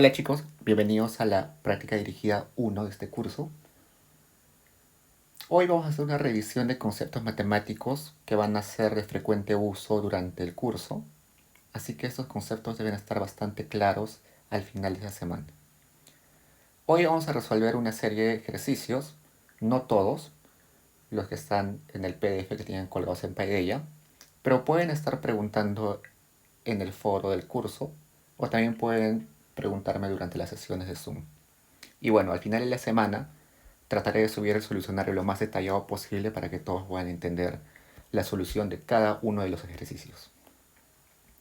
Hola chicos, bienvenidos a la práctica dirigida 1 de este curso. Hoy vamos a hacer una revisión de conceptos matemáticos que van a ser de frecuente uso durante el curso, así que estos conceptos deben estar bastante claros al final de esta semana. Hoy vamos a resolver una serie de ejercicios, no todos, los que están en el PDF que tienen colgados en Paideia, pero pueden estar preguntando en el foro del curso o también pueden preguntarme durante las sesiones de Zoom. Y bueno, al final de la semana trataré de subir el solucionario lo más detallado posible para que todos puedan entender la solución de cada uno de los ejercicios.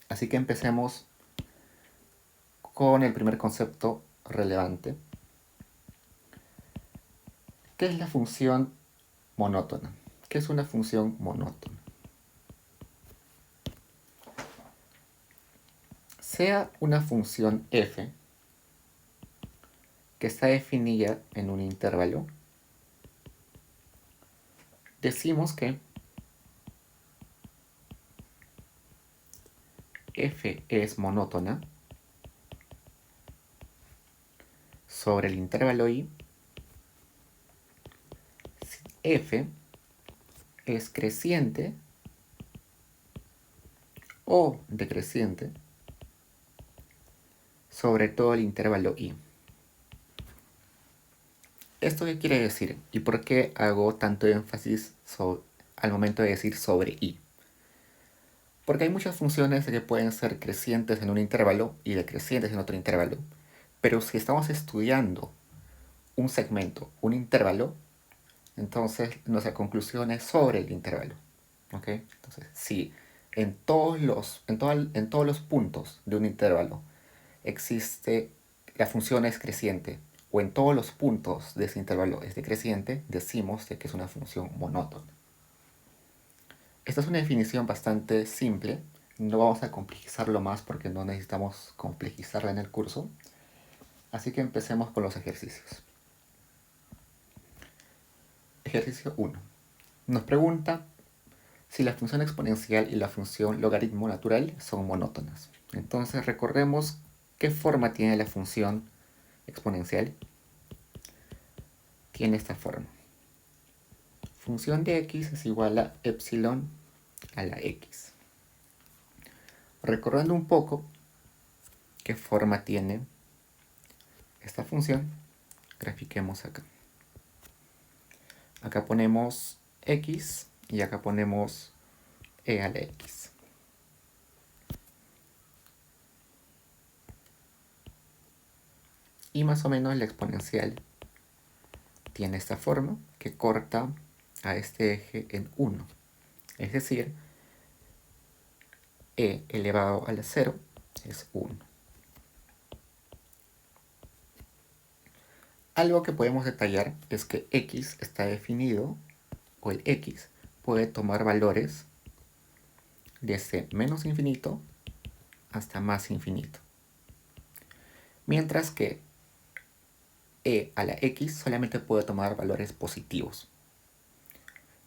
Así que empecemos con el primer concepto relevante, que es la función monótona. ¿Qué es una función monótona? Sea una función f que está definida en un intervalo, decimos que f es monótona sobre el intervalo i si f es creciente o decreciente sobre todo el intervalo i. ¿Esto qué quiere decir? ¿Y por qué hago tanto énfasis al momento de decir sobre i? Porque hay muchas funciones que pueden ser crecientes en un intervalo y decrecientes en otro intervalo. Pero si estamos estudiando un segmento, un intervalo, entonces nuestra conclusión es sobre el intervalo. ¿Ok? Entonces, si en todos los puntos de un intervalo existe, la función es creciente, o en todos los puntos de ese intervalo es decreciente, decimos que es una función monótona. Esta es una definición bastante simple, no vamos a complejizarlo más porque no necesitamos complejizarla en el curso, así que empecemos con los ejercicios. Ejercicio 1. Nos pregunta si la función exponencial y la función logaritmo natural son monótonas. Entonces recordemos qué forma tiene la función exponencial. Tiene esta forma. Función de x es igual a epsilon a la x. Recordando un poco qué forma tiene esta función, grafiquemos acá. Acá ponemos x y acá ponemos e a la x. Y más o menos la exponencial tiene esta forma que corta a este eje en 1. Es decir, e elevado a la 0 es 1. Algo que podemos detallar es que x está definido, o el x puede tomar valores desde menos infinito hasta más infinito. Mientras que e a la x solamente puede tomar valores positivos.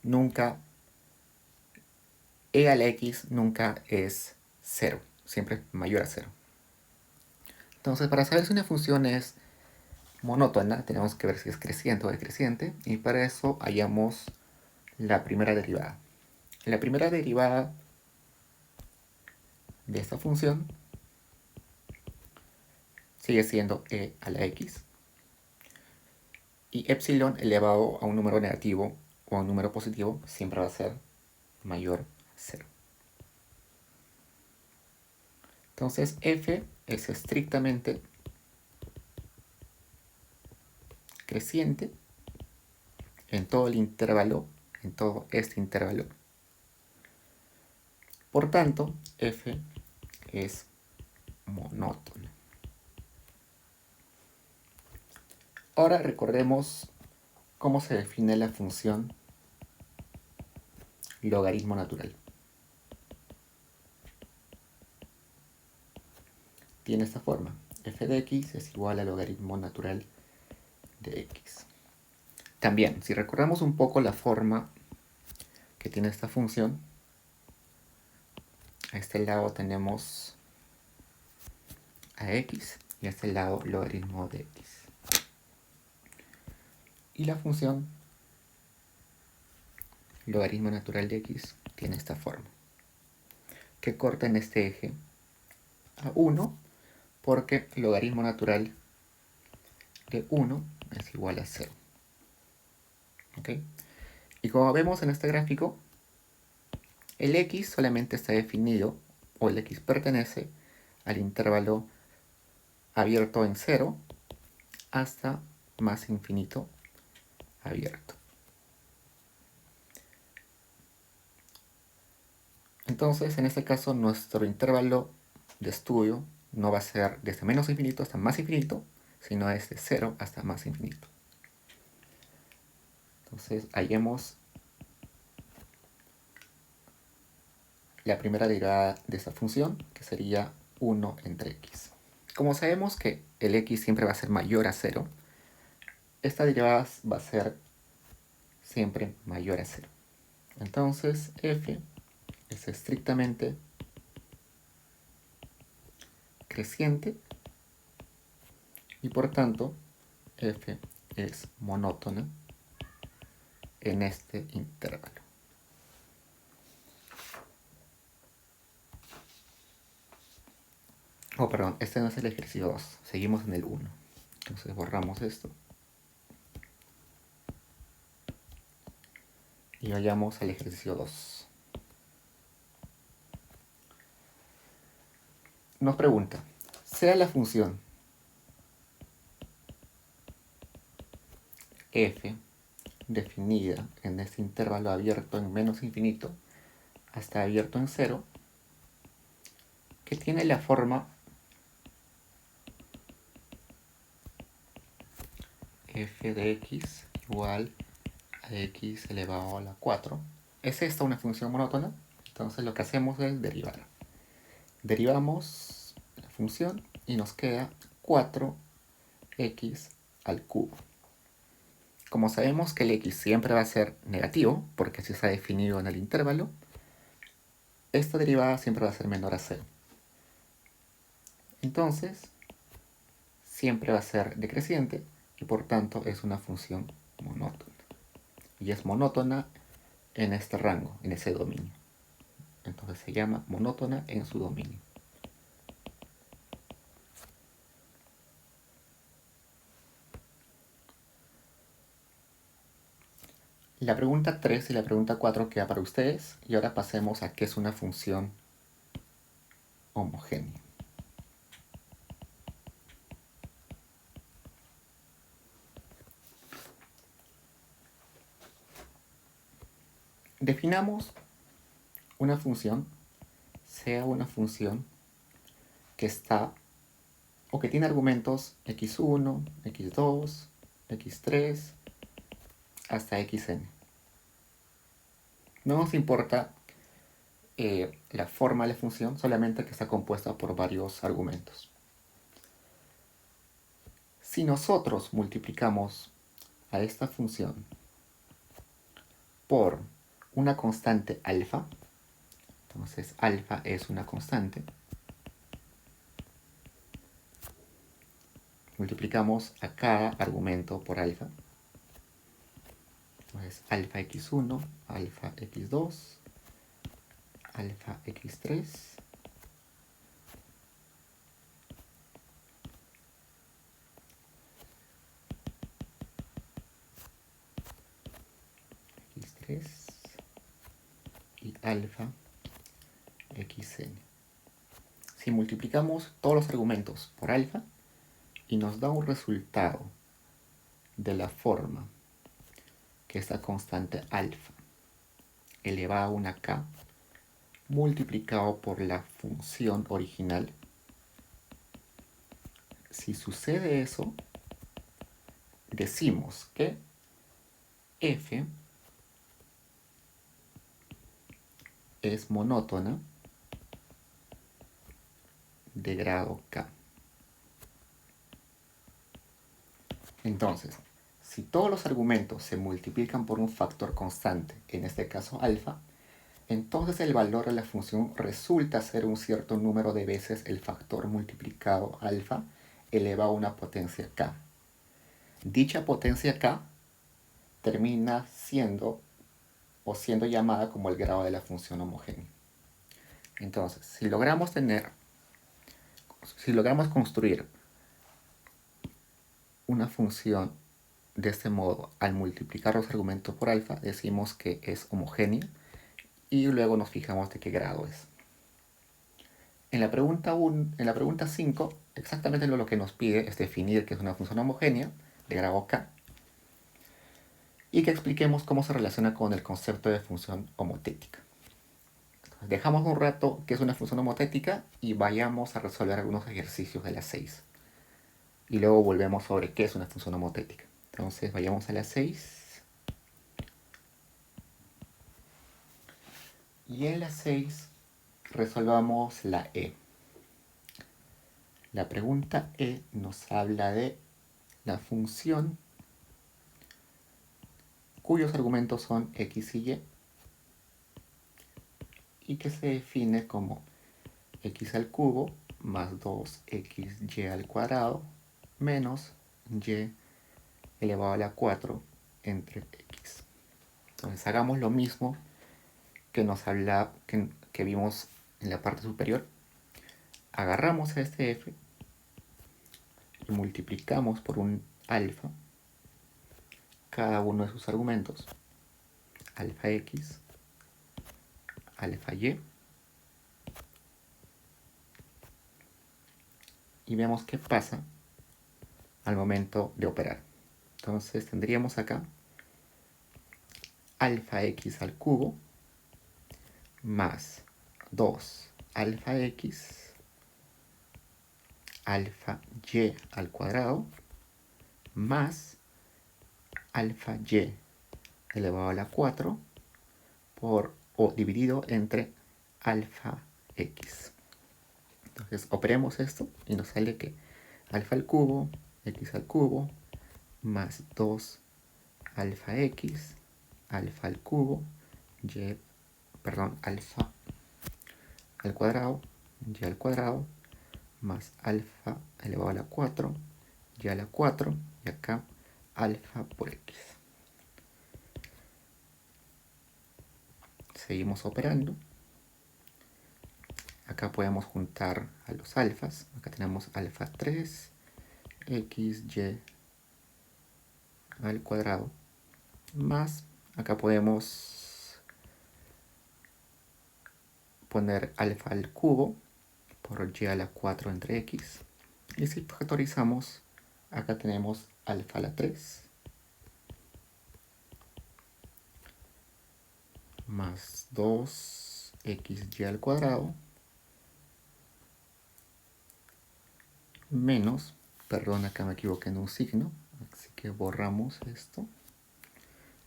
Nunca, e a la x nunca es 0, siempre es mayor a 0. Entonces, para saber si una función es monótona, tenemos que ver si es creciente o decreciente, y para eso hallamos la primera derivada. La primera derivada de esta función sigue siendo e a la x, y epsilon elevado a un número negativo o a un número positivo siempre va a ser mayor a 0. Entonces f es estrictamente creciente en todo el intervalo, en todo este intervalo. Por tanto, f es monótono. Ahora recordemos cómo se define la función logaritmo natural. Tiene esta forma. F de x es igual al logaritmo natural de x. También, si recordamos un poco la forma que tiene esta función, a este lado tenemos a x y a este lado logaritmo de x. Y la función logaritmo natural de x tiene esta forma, que corta en este eje a 1, porque logaritmo natural de 1 es igual a 0. ¿Ok? Y como vemos en este gráfico, el x solamente está definido, o el x pertenece al intervalo abierto en 0 hasta más infinito abierto. Entonces, en este caso, nuestro intervalo de estudio no va a ser desde menos infinito hasta más infinito, sino desde 0 hasta más infinito. Entonces, hallemos la primera derivada de esta función, que sería 1 entre x. Como sabemos que el x siempre va a ser mayor a 0, esta derivada va a ser siempre mayor a 0. Entonces, f es estrictamente creciente y por tanto f es monótona en este intervalo. Oh, perdón, este no es el ejercicio 2, seguimos en el 1. Entonces borramos esto. Y vayamos al ejercicio 2. Nos pregunta, sea la función f definida en este intervalo abierto en menos infinito hasta abierto en 0, que tiene la forma f de x igual a x elevado a la 4. ¿Es esta una función monótona? Entonces lo que hacemos es derivar. Derivamos la función y nos queda 4x al cubo. Como sabemos que el x siempre va a ser negativo, porque así está definido en el intervalo, esta derivada siempre va a ser menor a 0. Entonces, siempre va a ser decreciente y por tanto es una función monótona. Y es monótona en este rango, en ese dominio. Entonces se llama monótona en su dominio. La pregunta 3 y la pregunta 4 queda para ustedes. Y ahora pasemos a qué es una función homogénea. Definamos una función, sea una función que está o que tiene argumentos x1, x2, x3, hasta xn. No nos importa la forma de la función, solamente que está compuesta por varios argumentos. Si nosotros multiplicamos a esta función por una constante alfa, entonces alfa es una constante, multiplicamos a cada argumento por alfa, entonces alfa x1, alfa x2, alfa x3, x3 y alfa xn. Si multiplicamos todos los argumentos por alfa y nos da un resultado de la forma que esta constante alfa elevada a una k multiplicado por la función original, si sucede eso, decimos que f es monótona de grado k. Entonces, si todos los argumentos se multiplican por un factor constante, en este caso alfa, entonces el valor de la función resulta ser un cierto número de veces el factor multiplicado alfa elevado a una potencia k. Dicha potencia k termina siendo llamada como el grado de la función homogénea. Entonces, si logramos construir una función de este modo al multiplicar los argumentos por alfa, decimos que es homogénea y luego nos fijamos de qué grado es. En la pregunta 5, exactamente lo que nos pide es definir que es una función homogénea de grado k y que expliquemos cómo se relaciona con el concepto de función homotética. Dejamos un rato qué es una función homotética y vayamos a resolver algunos ejercicios de la 6. Y luego volvemos sobre qué es una función homotética. Entonces vayamos a la 6. Y en la 6 resolvamos la E. La pregunta E nos habla de la función cuyos argumentos son x y y que se define como x al cubo más 2xy al cuadrado menos y elevado a la 4 entre x. Entonces hagamos lo mismo que que vimos en la parte superior. Agarramos a este f y multiplicamos por un alfa cada uno de sus argumentos, alfa x, alfa y, y vemos qué pasa al momento de operar. Entonces tendríamos acá alfa x al cubo más 2 alfa x alfa y al cuadrado más alfa y elevado a la 4 o dividido entre alfa x. Entonces operemos esto y nos sale que alfa al cubo, x al cubo, más 2 alfa x, alfa al cubo, alfa al cuadrado, y al cuadrado, más alfa elevado a la 4, y a la 4, y acá alfa por x. Seguimos operando. Acá podemos juntar a los alfas. Acá tenemos alfa 3, x, y al cuadrado, más, acá podemos poner alfa al cubo por y a la 4 entre x. Y si factorizamos, acá tenemos alfa a la 3 más 2xy al cuadrado menos, perdón, acá me equivoqué en un signo, así que borramos esto.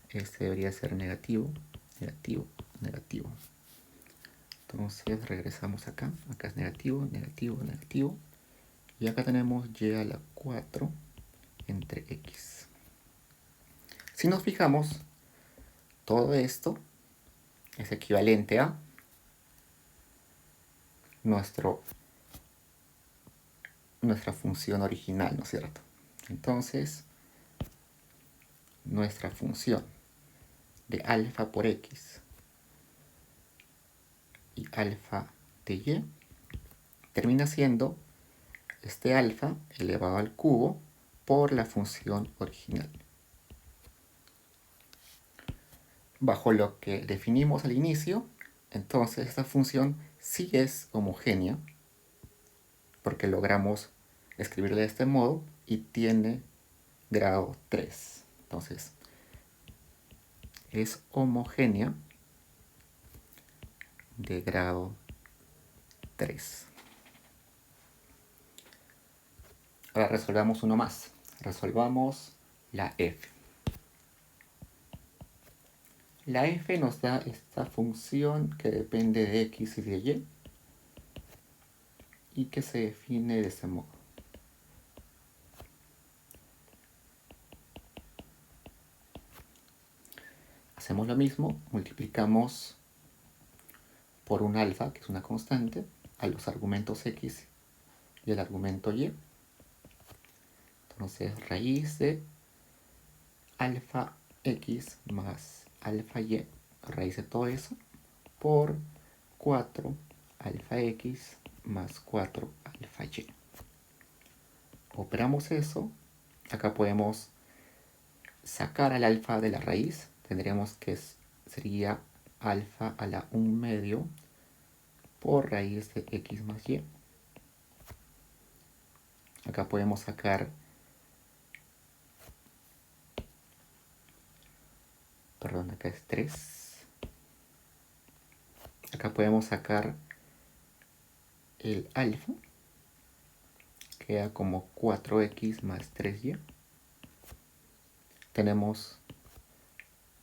Este debería ser negativo, negativo, negativo. Entonces regresamos acá, acá es negativo, negativo, negativo. Y acá tenemos y a la 4 entre x. Si nos fijamos, todo esto es equivalente a nuestra función original, ¿no es cierto? Entonces, nuestra función de alfa por x y alfa de y termina siendo este alfa elevado al cubo por la función original. Bajo lo que definimos al inicio, entonces esta función sí es homogénea, porque logramos escribirla de este modo y tiene grado 3. Entonces, es homogénea de grado 3. Ahora resolvamos uno más. Resolvamos la f. La f nos da esta función que depende de x y de y y que se define de este modo. Hacemos lo mismo, multiplicamos por un alfa, que es una constante, a los argumentos x y el argumento y. Entonces, raíz de alfa x más alfa y, raíz de todo eso, por 4 alfa x más 4 alfa y. Operamos eso. Acá podemos sacar al alfa de la raíz. Tendríamos que sería alfa a la 1 medio por raíz de x más y. Acá podemos sacar, perdón, acá es 3. Acá podemos sacar el alfa, queda como 4x más 3y. Tenemos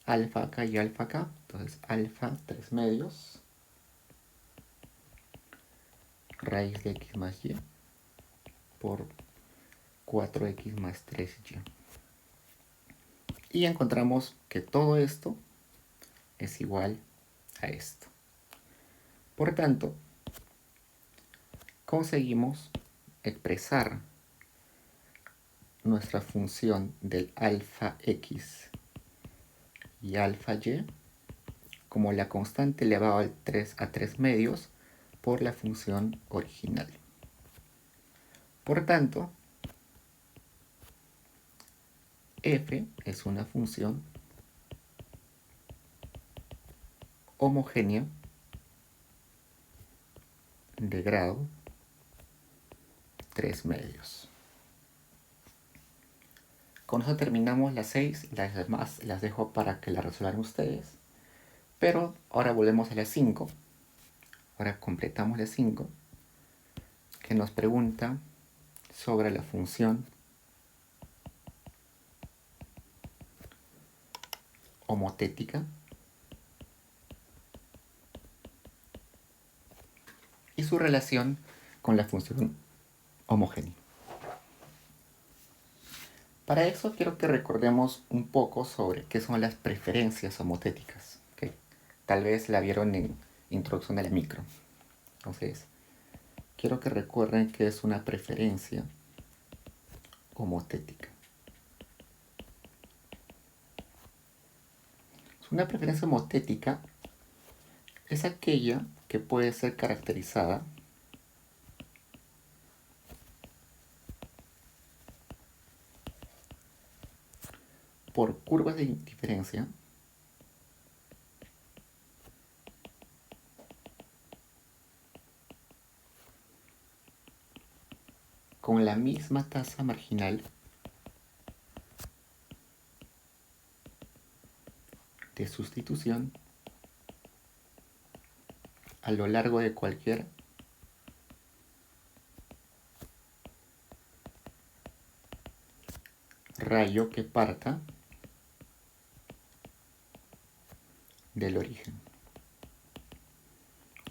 alfa acá y alfa acá, entonces alfa 3 medios raíz de x más y por 4x más 3y. Y encontramos que todo esto es igual a esto. Por tanto, conseguimos expresar nuestra función del alfa x y alfa y como la constante elevado al 3 a 3 medios por la función original. Por tanto, f es una función homogénea de grado 3 medios. Con eso terminamos las 6, las demás las dejo para que las resuelvan ustedes. Pero ahora volvemos a las 5. Ahora completamos las 5, que nos pregunta sobre la función homotética y su relación con la función homogénea. Para eso quiero que recordemos un poco sobre qué son las preferencias homotéticas, que tal vez la vieron en Introducción a la Micro. Entonces, quiero que recuerden qué es una preferencia homotética. Una preferencia homotética es aquella que puede ser caracterizada por curvas de diferencia con la misma tasa marginal de sustitución a lo largo de cualquier rayo que parta del origen.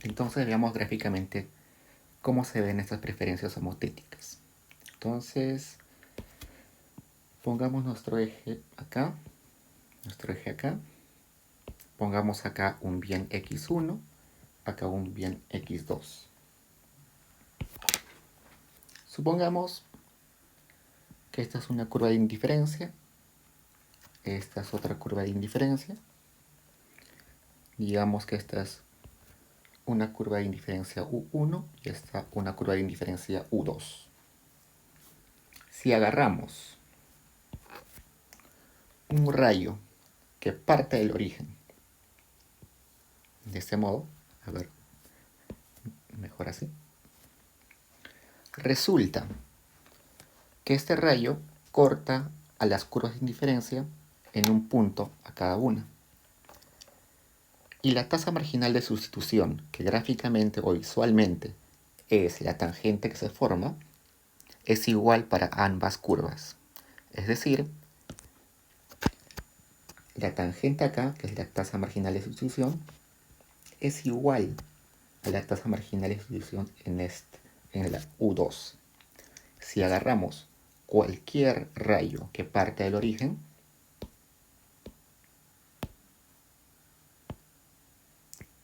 Entonces veamos gráficamente cómo se ven estas preferencias homotéticas. Entonces, pongamos nuestro eje acá, pongamos acá un bien x1, acá un bien x2. Supongamos que esta es una curva de indiferencia, esta es otra curva de indiferencia, digamos que esta es una curva de indiferencia U1 y esta una curva de indiferencia U2. Si agarramos un rayo que parte del origen de este modo, a ver, mejor así, resulta que este rayo corta a las curvas de indiferencia en un punto a cada una. Y la tasa marginal de sustitución, que gráficamente o visualmente es la tangente que se forma, es igual para ambas curvas. Es decir, la tangente acá, que es la tasa marginal de sustitución, es igual a la tasa marginal de sustitución en la U2. Si agarramos cualquier rayo que parte del origen,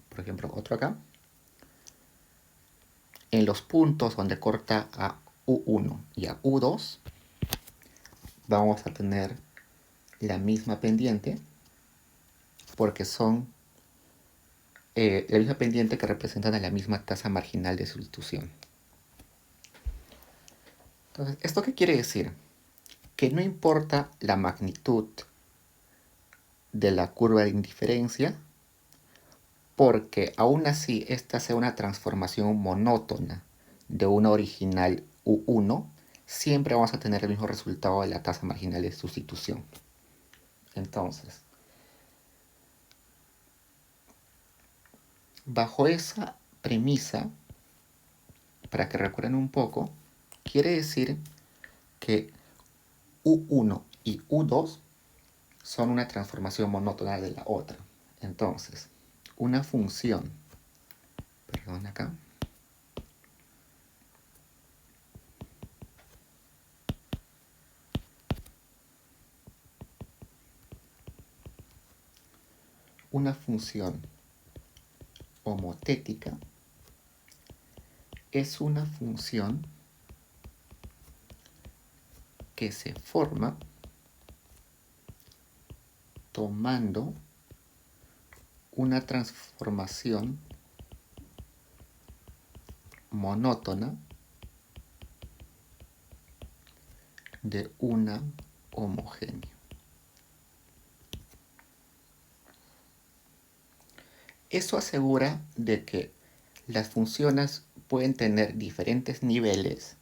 por ejemplo otro acá, en los puntos donde corta a U1 y a U2, vamos a tener la misma pendiente porque son la misma pendiente que representan a la misma tasa marginal de sustitución. Entonces, ¿esto qué quiere decir? Que no importa la magnitud de la curva de indiferencia, porque aún así esta sea una transformación monótona de una original U1, siempre vamos a tener el mismo resultado de la tasa marginal de sustitución. Entonces, bajo esa premisa, para que recuerden un poco, quiere decir que U1 y U2 son una transformación monótona de la otra. Entonces, una función, perdón acá, una función homotética es una función que se forma tomando una transformación monótona de una homogénea. Eso asegura de que las funciones pueden tener diferentes niveles,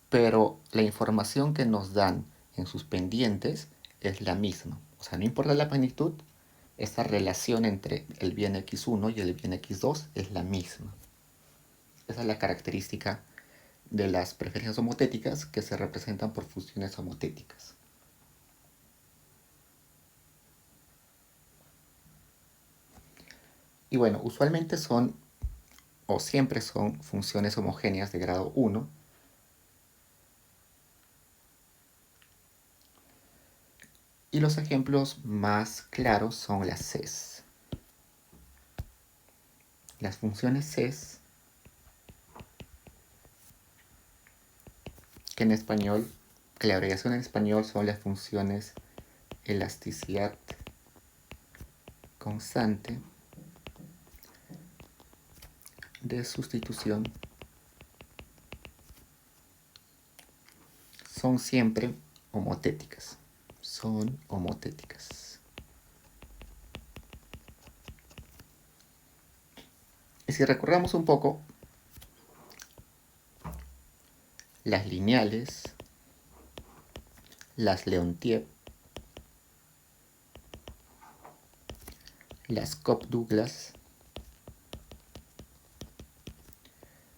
pero la información que nos dan en sus pendientes es la misma. O sea, no importa la magnitud, esta relación entre el bien x1 y el bien x2 es la misma. Esa es la característica de las preferencias homotéticas que se representan por funciones homotéticas. Y bueno, usualmente son, o siempre son, funciones homogéneas de grado 1. Y los ejemplos más claros son las CES. Las funciones CES, que en español, que la abreviación en español son las funciones elasticidad constante de sustitución, son siempre homotéticas. Son homotéticas. Y si recordamos un poco, las lineales, las Leontief, las Cobb-Douglas,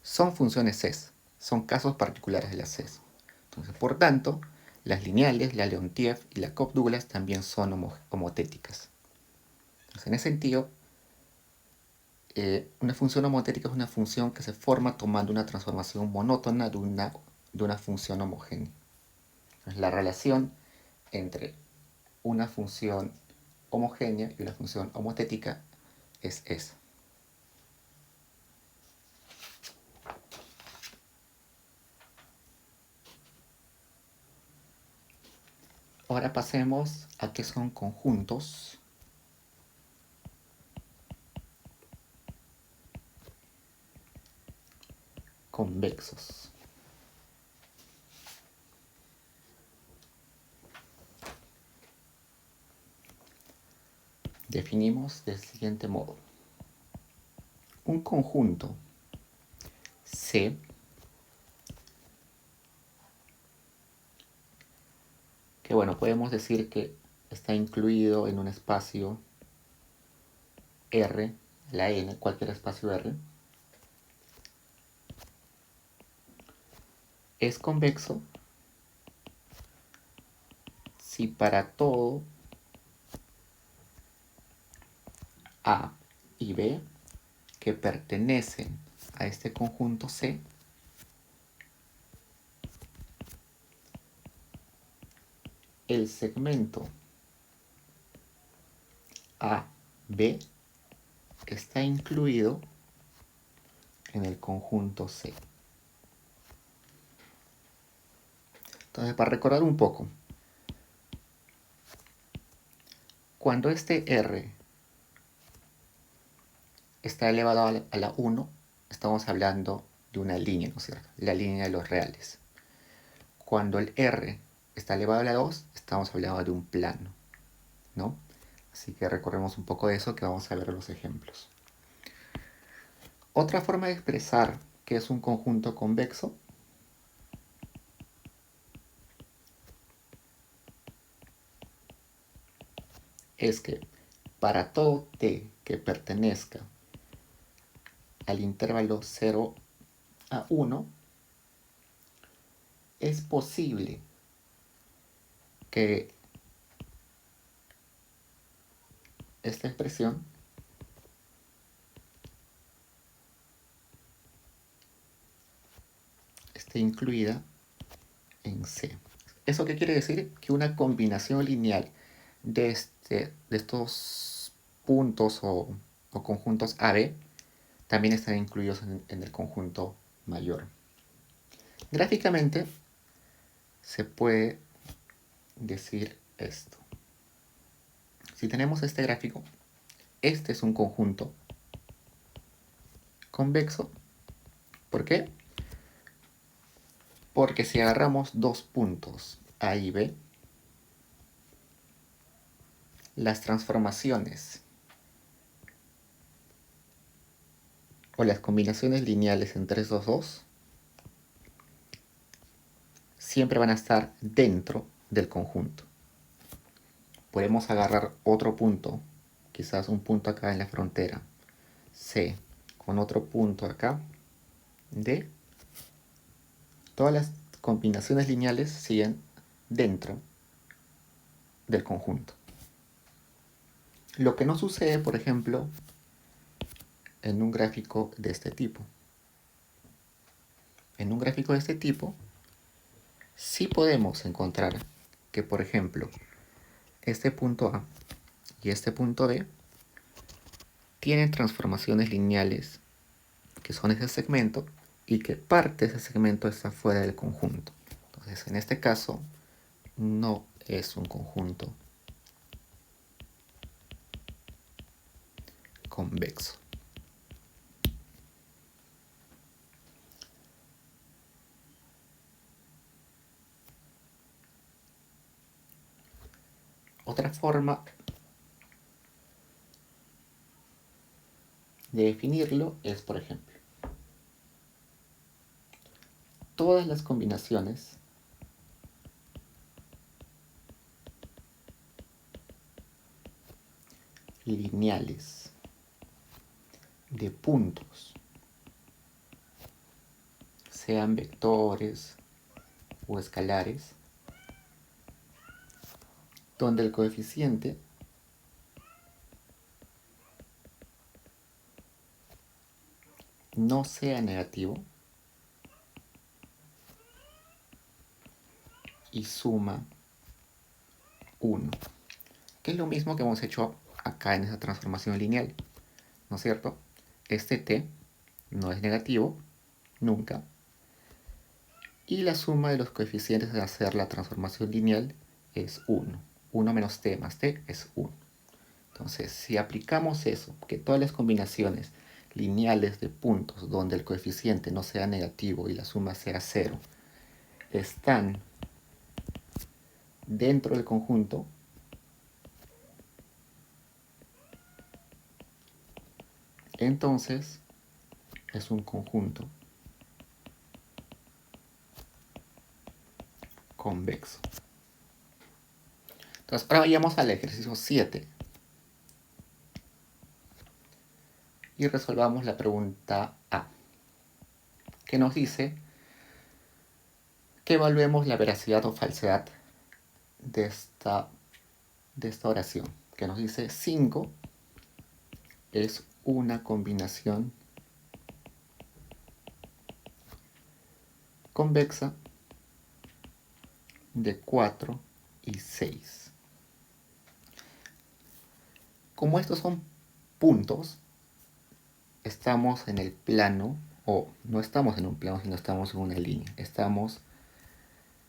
son funciones CES, son casos particulares de las CES. Entonces, por tanto, las lineales, la Leontief y la Cobb-Douglas también son homotéticas. Entonces, en ese sentido, una función homotética es una función que se forma tomando una transformación monótona de una función homogénea. Entonces, la relación entre una función homogénea y una función homotética es esa. Ahora pasemos a qué son conjuntos convexos. Definimos del siguiente modo. Un conjunto C que bueno, podemos decir que está incluido en un espacio R, la N, cualquier espacio R, es convexo si para todo A y B que pertenecen a este conjunto C el segmento AB está incluido en el conjunto C. Entonces, para recordar un poco, Cuando este R está elevado a la 1, estamos hablando de una línea, ¿no es cierto? La línea de los reales. Cuando el R está elevado a la 2, estamos hablando de un plano, ¿no? Así que recorremos un poco de eso, que vamos a ver los ejemplos. Otra forma de expresar que es un conjunto convexo es que para todo t que pertenezca al intervalo 0 a 1, es posible que esta expresión esté incluida en C. ¿Eso qué quiere decir? Que una combinación lineal de estos puntos o conjuntos AB también están incluidos en el conjunto mayor. Gráficamente se puede decir esto. Si tenemos este gráfico, este es un conjunto convexo. ¿Por qué? Porque si agarramos dos puntos A y B, las transformaciones o las combinaciones lineales entre esos dos siempre van a estar dentro del conjunto. Podemos agarrar otro punto, quizás un punto acá en la frontera, C, con otro punto acá, D. Todas las combinaciones lineales siguen dentro del conjunto. Lo que no sucede, por ejemplo, en un gráfico de este tipo. En un gráfico de este tipo, sí podemos encontrar que, por ejemplo, este punto A y este punto B tienen transformaciones lineales que son ese segmento y que parte de ese segmento está fuera del conjunto. Entonces, en este caso, no es un conjunto convexo. Otra forma de definirlo es, por ejemplo, todas las combinaciones lineales de puntos, sean vectores o escalares, donde el coeficiente no sea negativo y suma 1, que es lo mismo que hemos hecho acá en esa transformación lineal, ¿no es cierto? Este t no es negativo, nunca, y la suma de los coeficientes de hacer la transformación lineal es 1. 1 menos t más t es 1. Entonces, si aplicamos eso, que todas las combinaciones lineales de puntos donde el coeficiente no sea negativo y la suma sea 0, están dentro del conjunto, entonces es un conjunto convexo. Entonces, ahora vayamos al ejercicio 7 y resolvamos la pregunta A, que nos dice que evaluemos la veracidad o falsedad de esta oración, que nos dice 5 es una combinación convexa de 4 y 6. Como estos son puntos, estamos en el plano, o no estamos en un plano, sino estamos en una línea. Estamos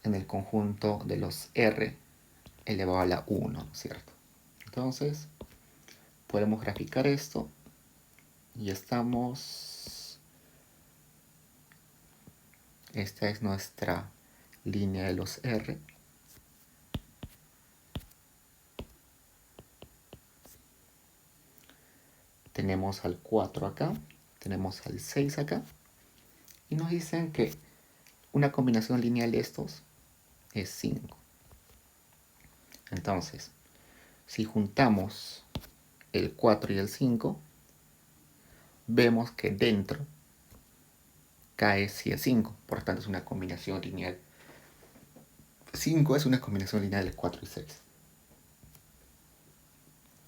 en el conjunto de los R elevado a la 1, ¿cierto? Entonces, podemos graficar esto y estamos... Esta es nuestra línea de los R. Tenemos al 4 acá, tenemos al 6 acá, y nos dicen que una combinación lineal de estos es 5. Entonces, si juntamos el 4 y el 5, vemos que dentro cae 5, por lo tanto es una combinación lineal. 5 es una combinación lineal de 4 y 6.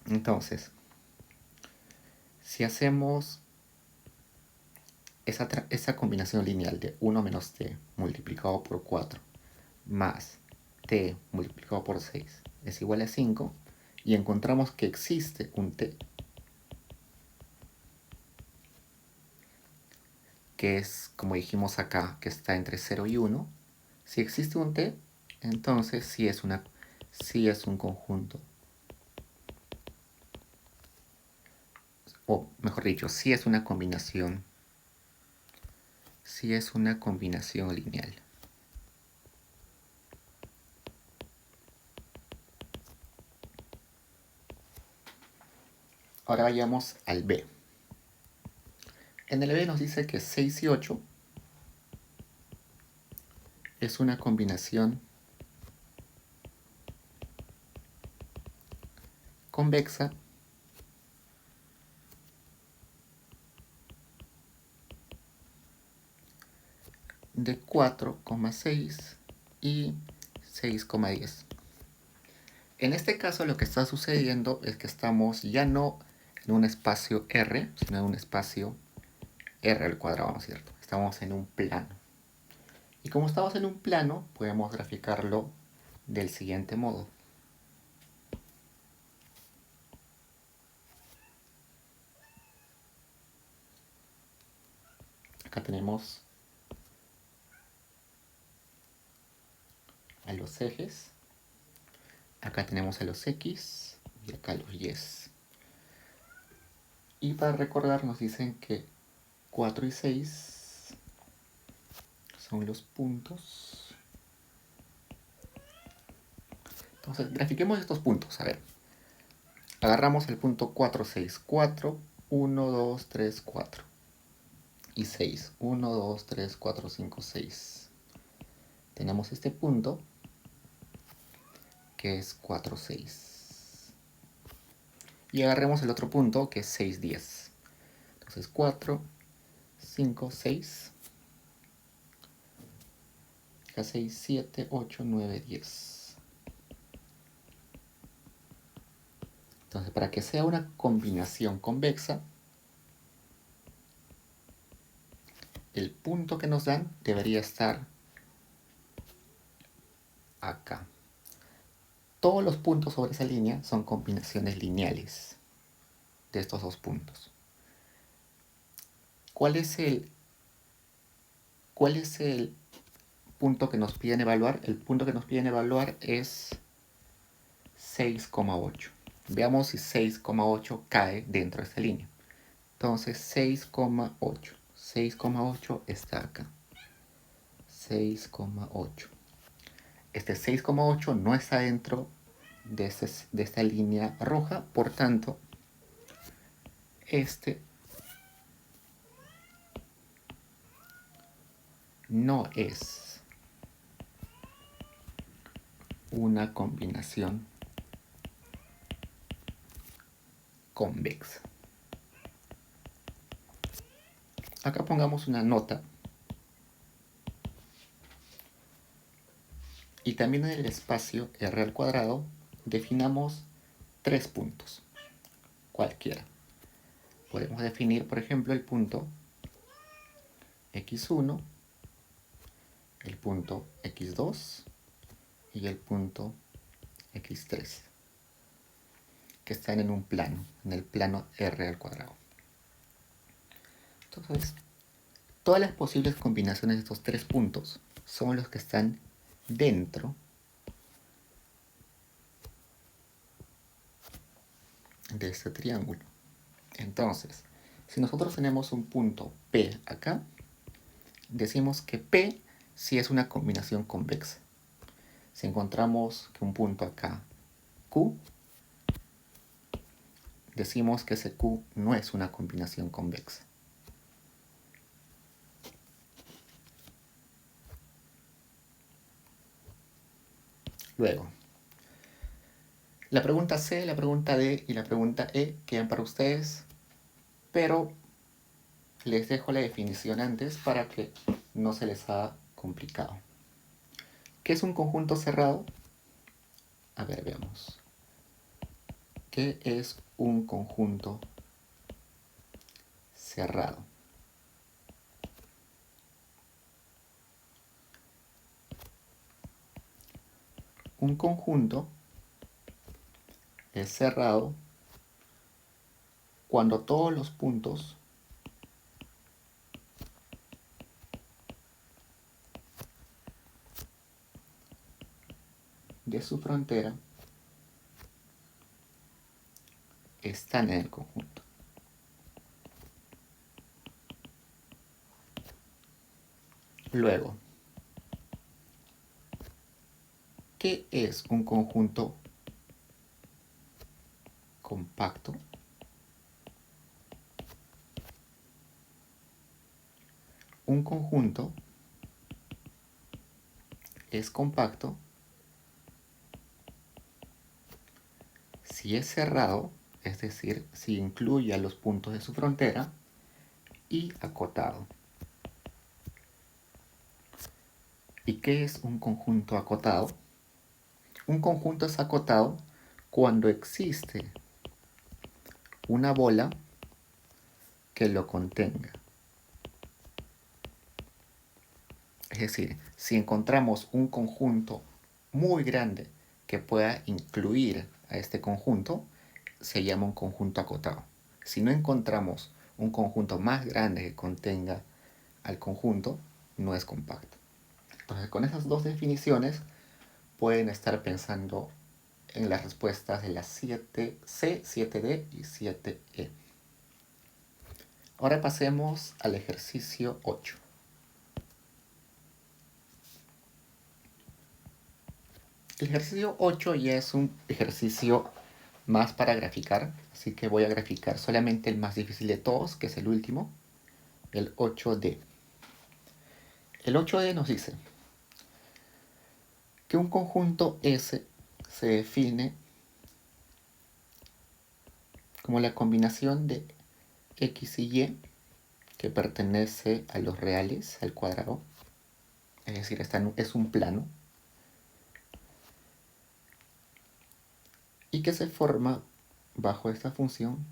Entonces, si hacemos esa combinación lineal de 1 menos t multiplicado por 4 más t multiplicado por 6 es igual a 5, y encontramos que existe un t que es, como dijimos acá, que está entre 0 y 1, si existe un t, entonces sí es un conjunto. O mejor dicho, sí es una combinación. Sí es una combinación lineal. Ahora vayamos al B. En el B nos dice que 6 y 8 es una combinación convexa de 4,6 y 6,10. En este caso lo que está sucediendo es que estamos ya no en un espacio R, sino en un espacio R al cuadrado, ¿no es cierto? Estamos en un plano. Y como estamos en un plano, podemos graficarlo del siguiente modo. Acá tenemos a los ejes, acá tenemos a los X y acá los Y. Y para recordar nos dicen que 4 y 6 son los puntos. Entonces, grafiquemos estos puntos. A ver, agarramos el punto 4, 6, 4, 1, 2, 3, 4. Y 6, 1, 2, 3, 4, 5, 6. Tenemos este punto que es 4, 6. Y agarremos el otro punto que es 6, 10. Entonces 4, 5, 6. 6, 7, 8, 9, 10. Entonces, para que sea una combinación convexa, el punto que nos dan debería estar acá. Todos los puntos sobre esa línea son combinaciones lineales de estos dos puntos. ¿Cuál es el punto que nos piden evaluar? El punto que nos piden evaluar es 6,8. Veamos si 6,8 cae dentro de esta línea. Entonces 6,8. 6,8 está acá. 6,8. Este 6,8 no está dentro de esta línea roja, por tanto, este no es una combinación convexa. Acá pongamos una nota. Y también en el espacio R al cuadrado definamos 3 puntos, cualquiera. Podemos definir, por ejemplo, el punto x1, el punto x2 y el punto x3, que están en un plano, en el plano R al cuadrado. Entonces, todas las posibles combinaciones de estos 3 puntos son los que están dentro de este triángulo. Entonces, si nosotros tenemos un punto P acá, decimos que P sí es una combinación convexa. Si encontramos que un punto acá, Q, decimos que ese Q no es una combinación convexa. Luego, la pregunta C, la pregunta D y la pregunta E quedan para ustedes, pero les dejo la definición antes para que no se les haga complicado. ¿Qué es un conjunto cerrado? A ver, veamos. ¿Qué es un conjunto cerrado? Un conjunto es cerrado cuando todos los puntos de su frontera están en el conjunto. Luego, ¿qué es un conjunto compacto? Un conjunto es compacto si es cerrado, es decir, si incluye a los puntos de su frontera, y acotado. ¿Y qué es un conjunto acotado? Un conjunto es acotado cuando existe una bola que lo contenga. Es decir, si encontramos un conjunto muy grande que pueda incluir a este conjunto, se llama un conjunto acotado. Si no encontramos un conjunto más grande que contenga al conjunto, no es compacto. Entonces, con esas dos definiciones pueden estar pensando en las respuestas de las 7C, 7D y 7E. Ahora pasemos al ejercicio 8. El ejercicio 8 ya es un ejercicio más para graficar, así que voy a graficar solamente el más difícil de todos, que es el último, el 8D. El 8D nos dice que un conjunto S se define como la combinación de X y Y que pertenece a los reales al cuadrado, es decir, es un plano, y que se forma bajo esta función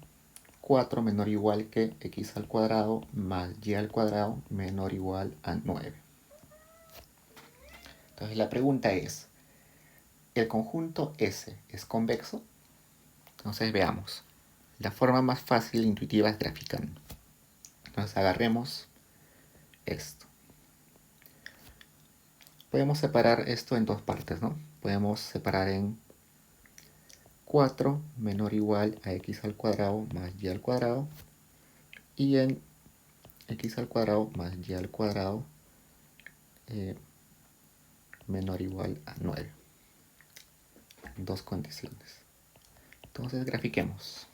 4 menor o igual que x al cuadrado más y al cuadrado menor o igual a 9. Entonces la pregunta es, ¿el conjunto S es convexo? Entonces veamos. La forma más fácil e intuitiva es graficando. Entonces agarremos esto. Podemos separar esto en dos partes, ¿no? Podemos separar en 4 menor o igual a x al cuadrado más y al cuadrado, y en x al cuadrado más y al cuadrado menor o igual a 9. Dos condiciones. Entonces grafiquemos.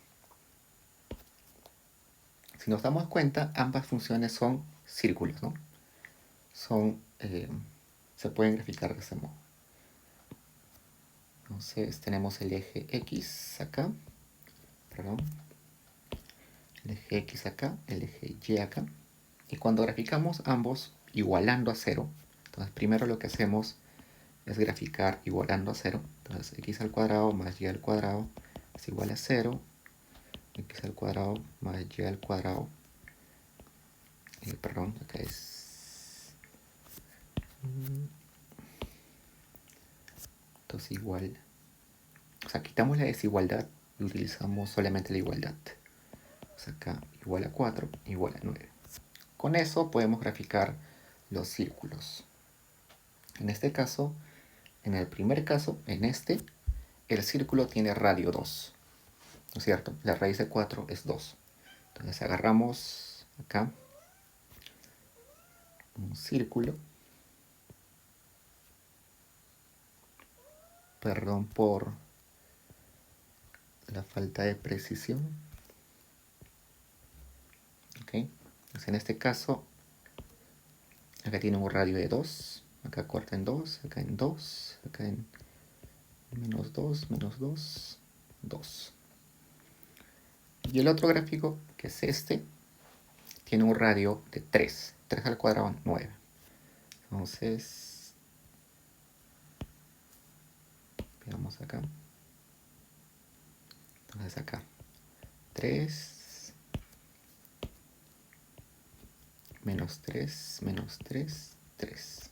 Si nos damos cuenta, ambas funciones son círculos, ¿no? Se pueden graficar de ese modo. Entonces tenemos el eje X acá, perdón, el eje X acá, el eje Y acá, y cuando graficamos ambos igualando a 0, entonces primero lo que hacemos es graficar igualando a 0, entonces x al cuadrado más y al cuadrado es igual a 0, x al cuadrado más y al cuadrado, perdón, acá es, entonces igual, o sea, quitamos la desigualdad y utilizamos solamente la igualdad. Entonces acá igual a 4, igual a 9. Con eso podemos graficar los círculos. En este caso, en el primer caso, en este, el círculo tiene radio 2. ¿no es cierto? La raíz de 4 es 2. Entonces agarramos acá un círculo. Perdón por la falta de precisión. ¿Ok? Entonces en este caso, acá tiene un radio de 2. Acá corta en 2, acá en 2, acá en menos 2, menos 2, 2. Y el otro gráfico, que es este, tiene un radio de 3. 3 al cuadrado, 9. Entonces, veamos acá. Entonces acá, 3, menos 3, menos 3, 3.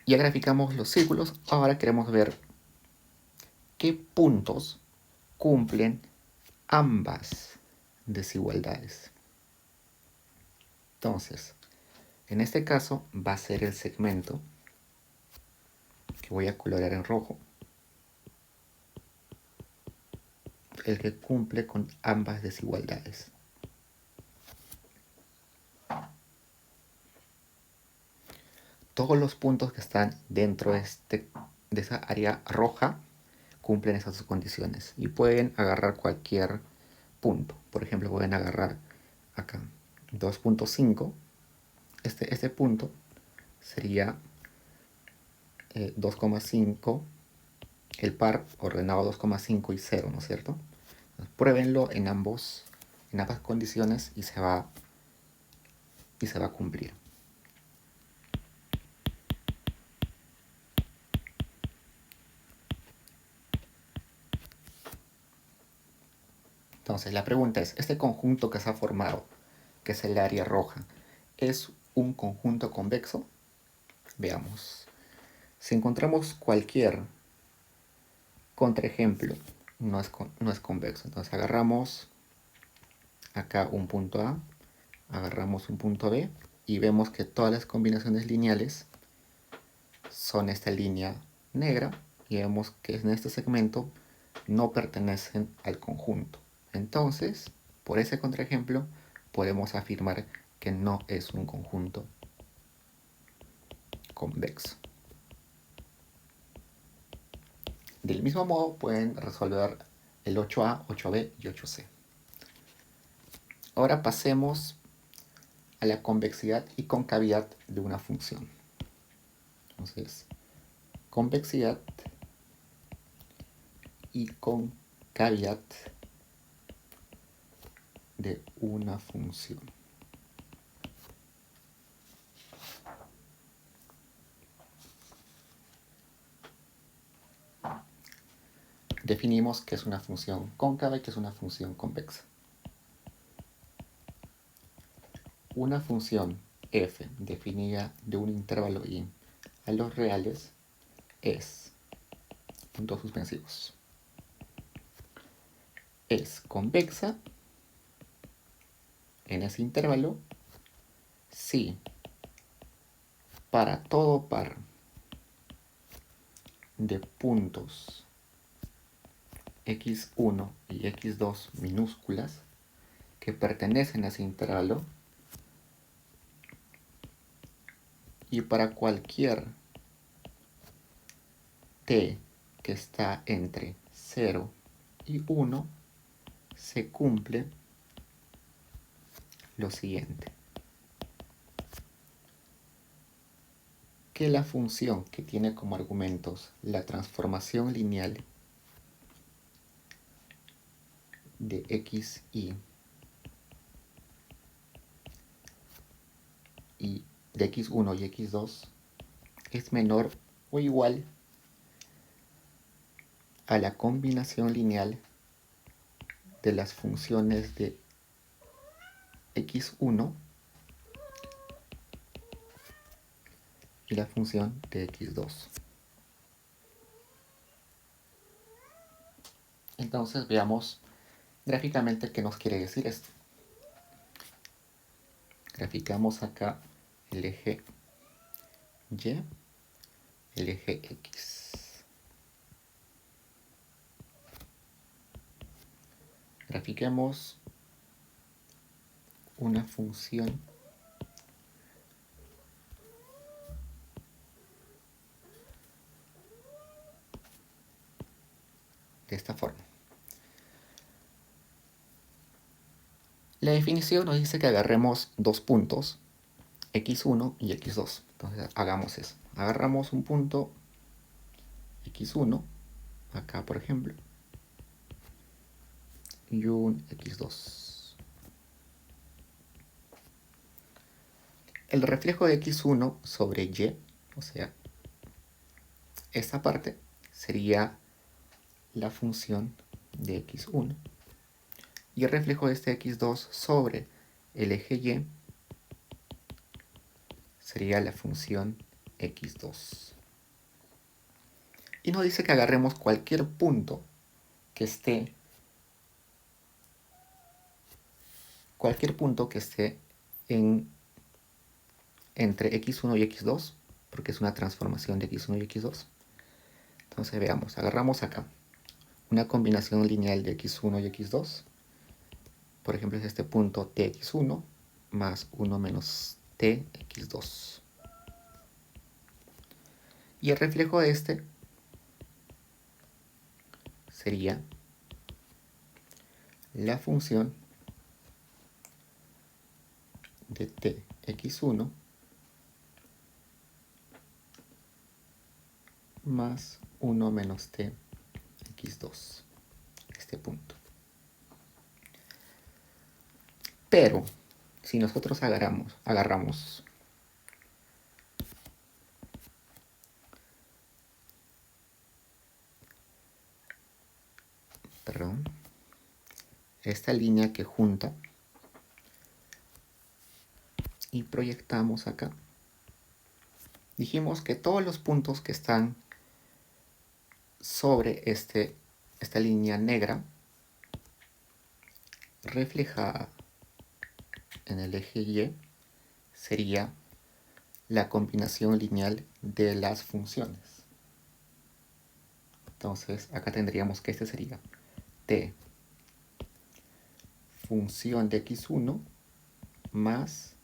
Ya graficamos los círculos. Ahora queremos ver qué puntos cumplen ambas desigualdades. Entonces, en este caso va a ser el segmento que voy a colorear en rojo, el que cumple con ambas desigualdades. Todos los puntos que están dentro de esa área roja cumplen esas dos condiciones y pueden agarrar cualquier punto. Por ejemplo, pueden agarrar acá 2.5. Este punto sería 2,5, el par ordenado 2,5 y 0, ¿no es cierto? Entonces, pruébenlo en ambas condiciones y se va a cumplir. Entonces la pregunta es, ¿este conjunto que se ha formado, que es el área roja, es un conjunto convexo? Veamos. Si encontramos cualquier contraejemplo, no es convexo. Entonces agarramos acá un punto A, agarramos un punto B y vemos que todas las combinaciones lineales son esta línea negra y vemos que en este segmento no pertenecen al conjunto. Entonces, por ese contraejemplo, podemos afirmar que no es un conjunto convexo. Del mismo modo pueden resolver el 8A, 8B y 8C. Ahora pasemos a la convexidad y concavidad de una función. Entonces, convexidad y concavidad de una función. Definimos qué es una función cóncava y qué es una función convexa. Una función f definida de un intervalo i a los reales es, puntos suspensivos, es convexa en ese intervalo si para todo par de puntos x1 y x2 minúsculas que pertenecen a ese intervalo y para cualquier t que está entre 0 y 1 se cumple lo siguiente: que la función que tiene como argumentos la transformación lineal de xy y de x1 y x2 es menor o igual a la combinación lineal de las funciones de x1 y la función de x2. Entonces veamos gráficamente qué nos quiere decir esto. Graficamos acá el eje y, el eje x. Grafiquemos una función de esta forma. La definición nos dice que agarremos dos puntos, x1 y x2. Entonces hagamos eso. Agarramos un punto x1, acá por ejemplo, y un x2. El reflejo de x1 sobre y, o sea, esta parte sería la función de x1. Y el reflejo de este x2 sobre el eje y sería la función x2. Y nos dice que agarremos cualquier punto que esté entre x1 y x2, porque es una transformación de x1 y x2. Entonces veamos, agarramos acá una combinación lineal de x1 y x2. Por ejemplo, es este punto tx1 más 1 menos tx2. Y el reflejo de este sería la función de tx1 más 1 menos tx2, este punto. Pero si nosotros agarramos esta línea que junta y proyectamos acá, dijimos que todos los puntos que están sobre esta línea negra reflejada en el eje Y sería la combinación lineal de las funciones. Entonces acá tendríamos que este sería t función de x1 más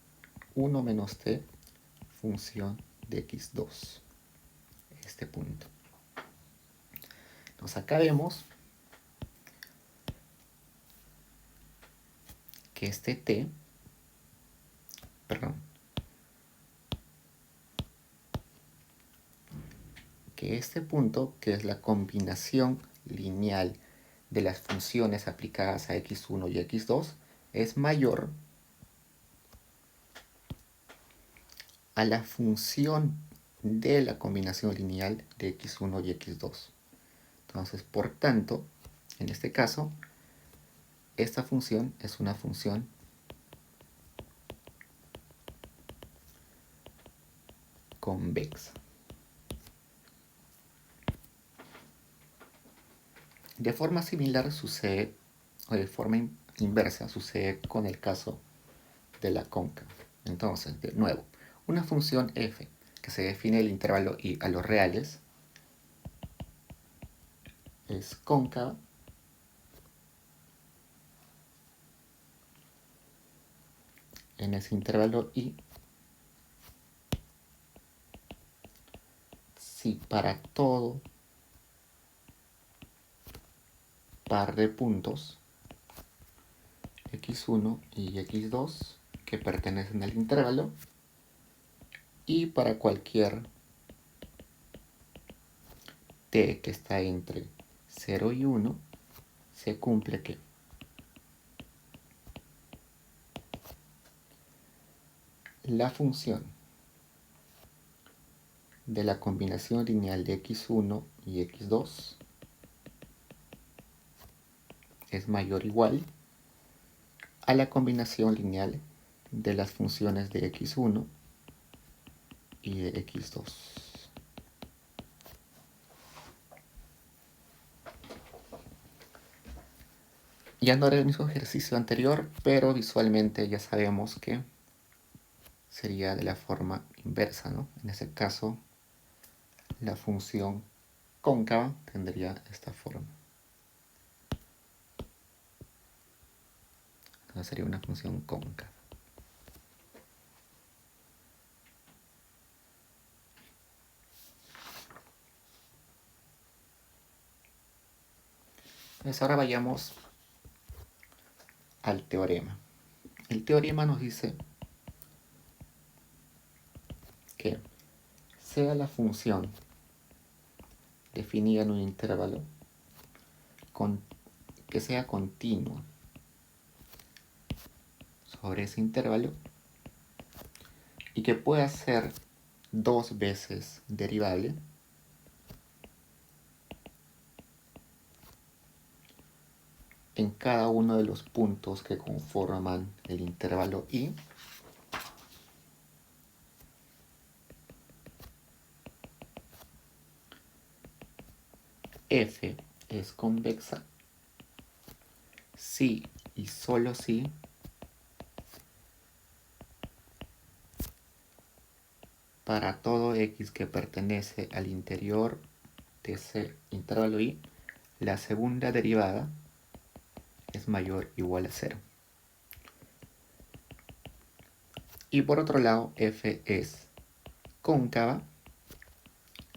1 menos t función de x2, este punto. Entonces acá vemos que este t, que este punto, que es la combinación lineal de las funciones aplicadas a x1 y x2, es mayor a la función de la combinación lineal de x1 y x2. Entonces, por tanto, en este caso, esta función es una función convexa. De forma similar sucede, o de forma inversa sucede con el caso de la cóncava. Entonces, de nuevo, una función f que se define el intervalo y a los reales es cóncava en ese intervalo y si para todo par de puntos x1 y x2 que pertenecen al intervalo y para cualquier t que está entre 0 y 1 se cumple que la función de la combinación lineal de x1 y x2 es mayor o igual a la combinación lineal de las funciones de x1 y de x2. Ya no haré el mismo ejercicio anterior, pero visualmente ya sabemos que sería de la forma inversa, ¿no? En ese caso, la función cóncava tendría esta forma. Entonces sería una función cóncava. Entonces ahora vayamos al teorema. El teorema nos dice que sea la función definida en un intervalo que sea continua sobre ese intervalo y que pueda ser 2 veces derivable en cada uno de los puntos que conforman el intervalo I f es convexa si y solo si para todo x que pertenece al interior de ese intervalo I, la segunda derivada es mayor o igual a 0. Y por otro lado, f es cóncava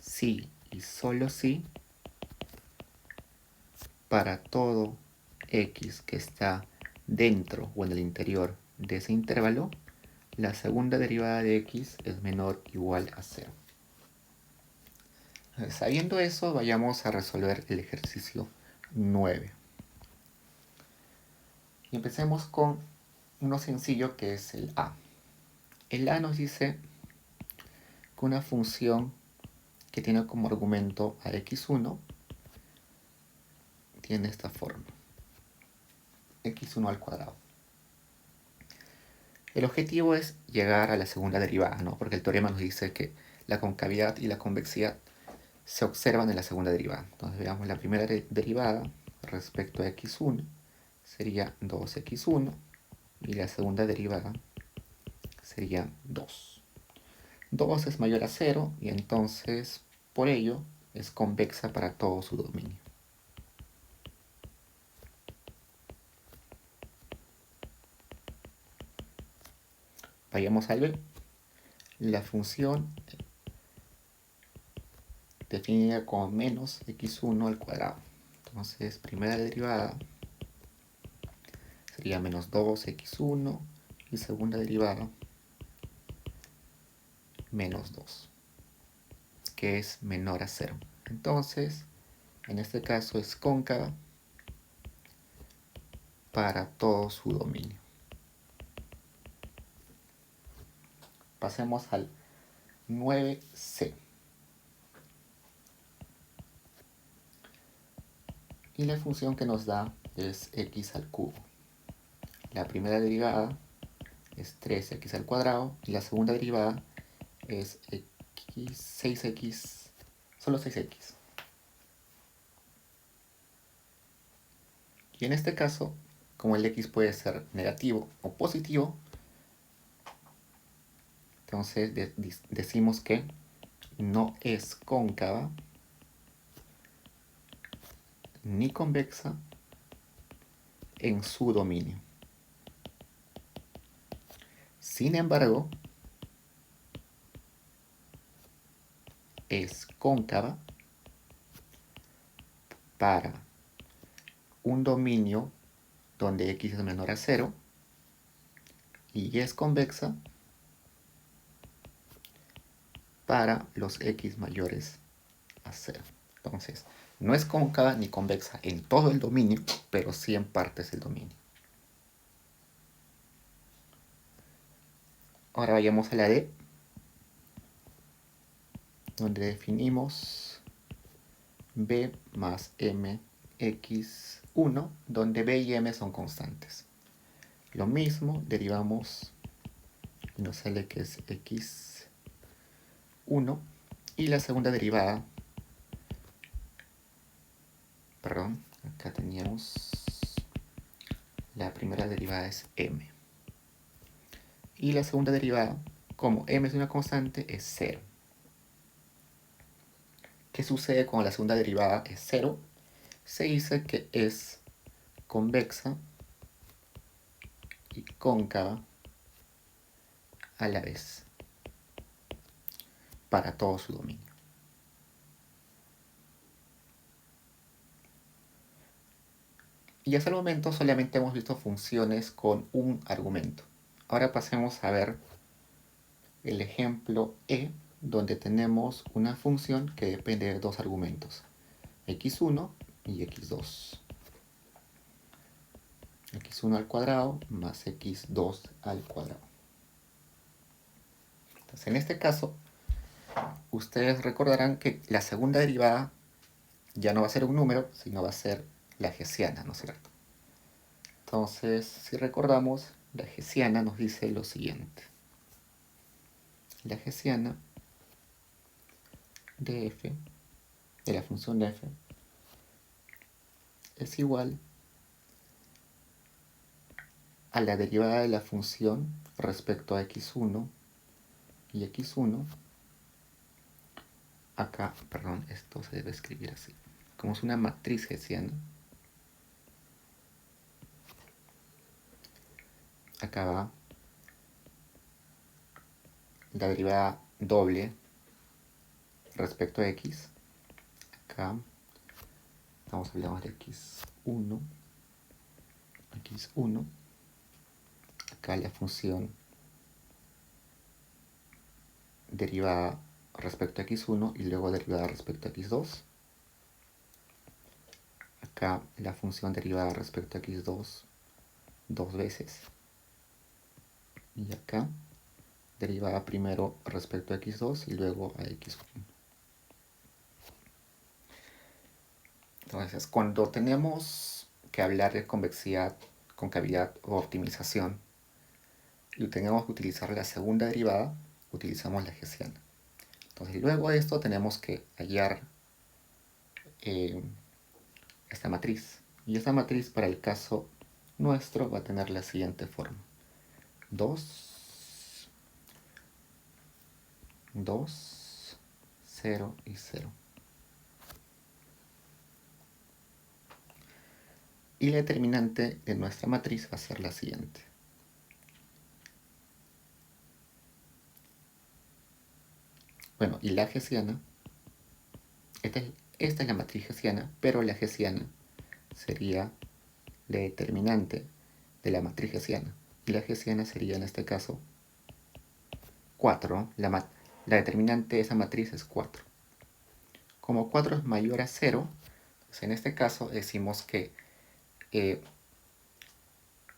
si y solo si para todo x que está dentro o en el interior de ese intervalo, la segunda derivada de x es menor o igual a 0. Sabiendo eso, vayamos a resolver el ejercicio 9. Y empecemos con uno sencillo que es el a. El a nos dice que una función que tiene como argumento a x1 tiene esta forma: x1 al cuadrado. El objetivo es llegar a la segunda derivada, ¿no? Porque el teorema nos dice que la concavidad y la convexidad se observan en la segunda derivada. Entonces veamos la primera derivada respecto a x1 sería 2x1 y la segunda derivada sería 2. 2 es mayor a 0 y entonces por ello es convexa para todo su dominio. Vayamos al b. La función definida como menos x1 al cuadrado. Entonces primera derivada sería menos 2x1 y segunda derivada menos 2, que es menor a 0. Entonces, en este caso es cóncava para todo su dominio. Pasemos al 9c. Y la función que nos da es x al cubo. La primera derivada es 3x al cuadrado y la segunda derivada es x, 6x, solo 6x. Y en este caso, como el x puede ser negativo o positivo, entonces decimos que no es cóncava ni convexa en su dominio. Sin embargo, es cóncava para un dominio donde x es menor a 0 y es convexa para los x mayores a 0. Entonces, no es cóncava ni convexa en todo el dominio, pero sí en partes del dominio. Ahora vayamos a la D, donde definimos b más m x1, donde b y m son constantes. Lo mismo, derivamos y nos sale que es x1 y la segunda derivada, perdón, acá teníamos la primera derivada es m y la segunda derivada, como m es una constante, es 0. ¿Qué sucede cuando la segunda derivada es 0? Se dice que es convexa y cóncava a la vez para todo su dominio. Y hasta el momento solamente hemos visto funciones con un argumento. Ahora pasemos a ver el ejemplo E, donde tenemos una función que depende de dos argumentos, x1 y x2. x1 al cuadrado más x2 al cuadrado. Entonces, en este caso, ustedes recordarán que la segunda derivada ya no va a ser un número, sino va a ser la hessiana, ¿no es cierto? Entonces, si recordamos, la hessiana nos dice lo siguiente. La hessiana de f, de la función de f, es igual a la derivada de la función respecto a x1 y x1. Acá, perdón, esto se debe escribir así. Como es una matriz hessiana, acá va la derivada doble respecto a x. Acá estamos hablando de x1. Acá la función derivada respecto a x1 y luego derivada respecto a x2. Acá la función derivada respecto a x2 dos veces. Y acá derivada primero respecto a x2 y luego a x1. Entonces, cuando tenemos que hablar de convexidad, concavidad o optimización y tenemos que utilizar la segunda derivada, utilizamos la hessiana. Entonces, luego de esto tenemos que hallar esta matriz. Y esta matriz para el caso nuestro va a tener la siguiente forma. 2, 2, 0 y 0. Y la determinante de nuestra matriz va a ser la siguiente. Bueno, y la hessiana, esta es la matriz hessiana, pero la hessiana sería la determinante de la matriz hessiana. Y la hessiana sería en este caso 4. La determinante de esa matriz es 4. Como 4 es mayor a 0, pues en este caso decimos que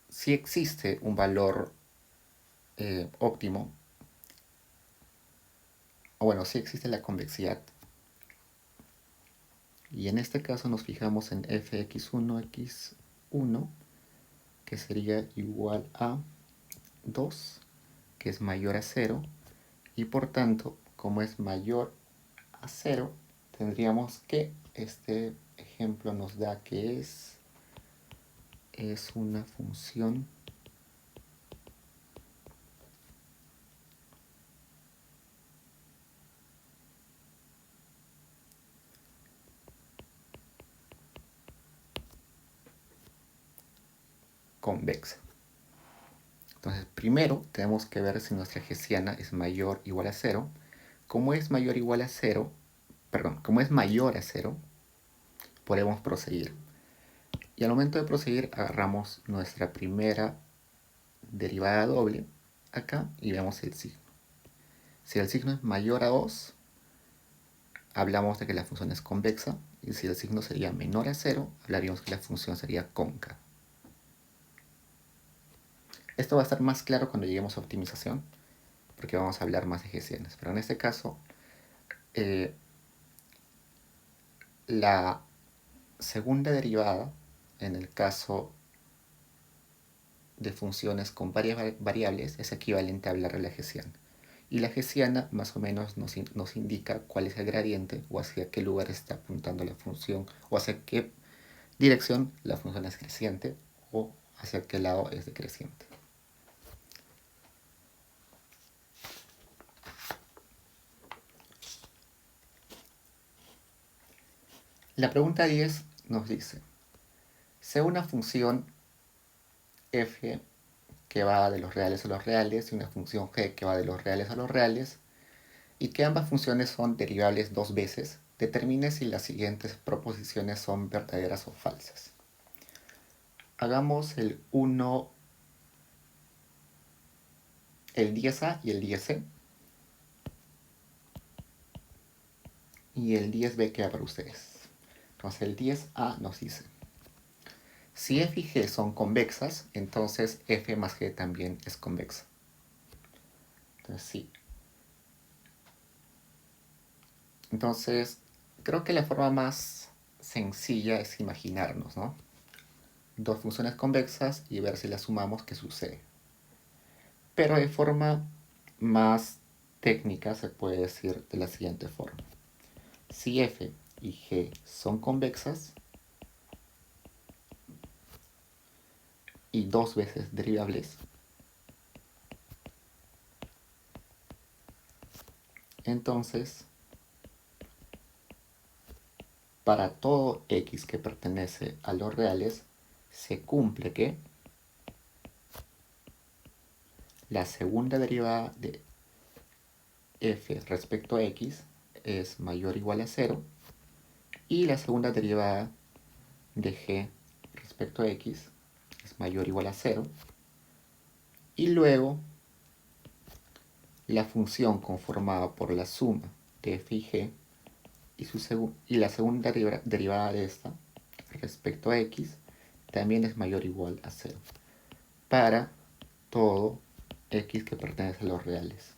si existe un valor óptimo, o bueno, si existe la convexidad. Y en este caso nos fijamos en fx1, x1, que sería igual a 2, que es mayor a 0, y por tanto, como es mayor a 0, tendríamos que, este ejemplo nos da que es una función convexa. Entonces, primero tenemos que ver si nuestra hessiana es mayor o igual a 0. Como es mayor o igual a 0, como es mayor a 0, podemos proseguir. Y al momento de proseguir, agarramos nuestra primera derivada doble acá y vemos el signo. Si el signo es mayor a 2, hablamos de que la función es convexa, y si el signo sería menor a 0, hablaríamos que la función sería cóncava. Esto va a estar más claro cuando lleguemos a optimización, porque vamos a hablar más de hessianas. Pero en este caso, la segunda derivada, en el caso de funciones con varias variables, es equivalente a hablar de la hessiana. Y la hessiana más o menos nos indica cuál es el gradiente o hacia qué lugar está apuntando la función o hacia qué dirección la función es creciente o hacia qué lado es decreciente. La pregunta 10 nos dice, sea una función f que va de los reales a los reales y una función g que va de los reales a los reales, y que ambas funciones son derivables dos veces, determine si las siguientes proposiciones son verdaderas o falsas. Hagamos el 1, el 10a y el 10c. Y el 10b queda para ustedes. Entonces el 10a nos dice: si f y g son convexas, entonces f más g también es convexa. Entonces sí. Entonces, creo que la forma más sencilla es imaginarnos, ¿no? Dos funciones convexas y ver si las sumamos qué sucede. Pero de forma más técnica se puede decir de la siguiente forma: si f y g son convexas y dos veces derivables, entonces para todo x que pertenece a los reales se cumple que la segunda derivada de f respecto a x es mayor o igual a 0 y la segunda derivada de g respecto a x es mayor o igual a 0, y luego la función conformada por la suma de f y g y la segunda derivada de esta respecto a x también es mayor o igual a 0 para todo x que pertenece a los reales.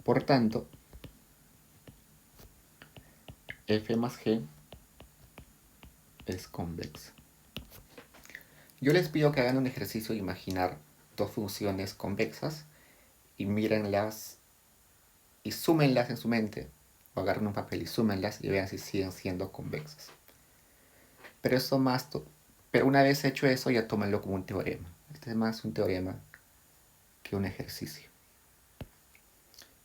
Por tanto, f más g es convexa. Yo les pido que hagan un ejercicio de imaginar dos funciones convexas y mírenlas y súmenlas en su mente, o agarren un papel y súmenlas y vean si siguen siendo convexas. Pero una vez hecho eso, ya tómenlo como un teorema. Este es más un teorema que un ejercicio.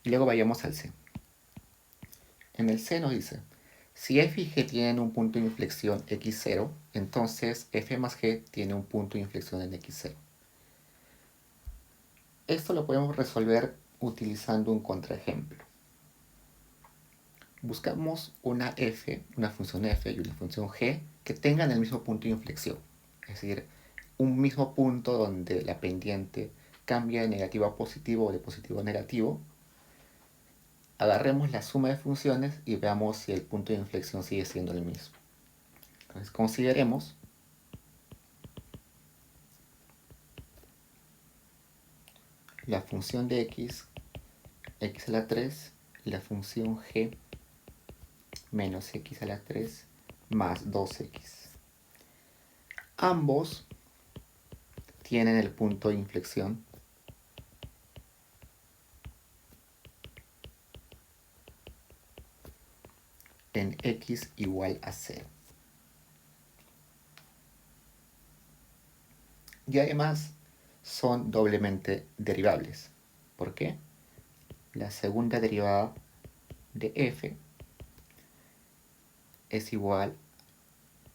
Y luego vayamos al C. En el C nos dice: si f y g tienen un punto de inflexión x0, entonces f más g tiene un punto de inflexión en x0. Esto lo podemos resolver utilizando un contraejemplo. Buscamos una función f y una función g que tengan el mismo punto de inflexión. Es decir, un mismo punto donde la pendiente cambia de negativo a positivo o de positivo a negativo. Agarremos la suma de funciones y veamos si el punto de inflexión sigue siendo el mismo. Entonces consideremos la función de x a la 3, y la función g menos x a la 3 más 2x. Ambos tienen el punto de inflexión en x igual a 0. Y además son doblemente derivables. ¿Por qué? La segunda derivada de f es igual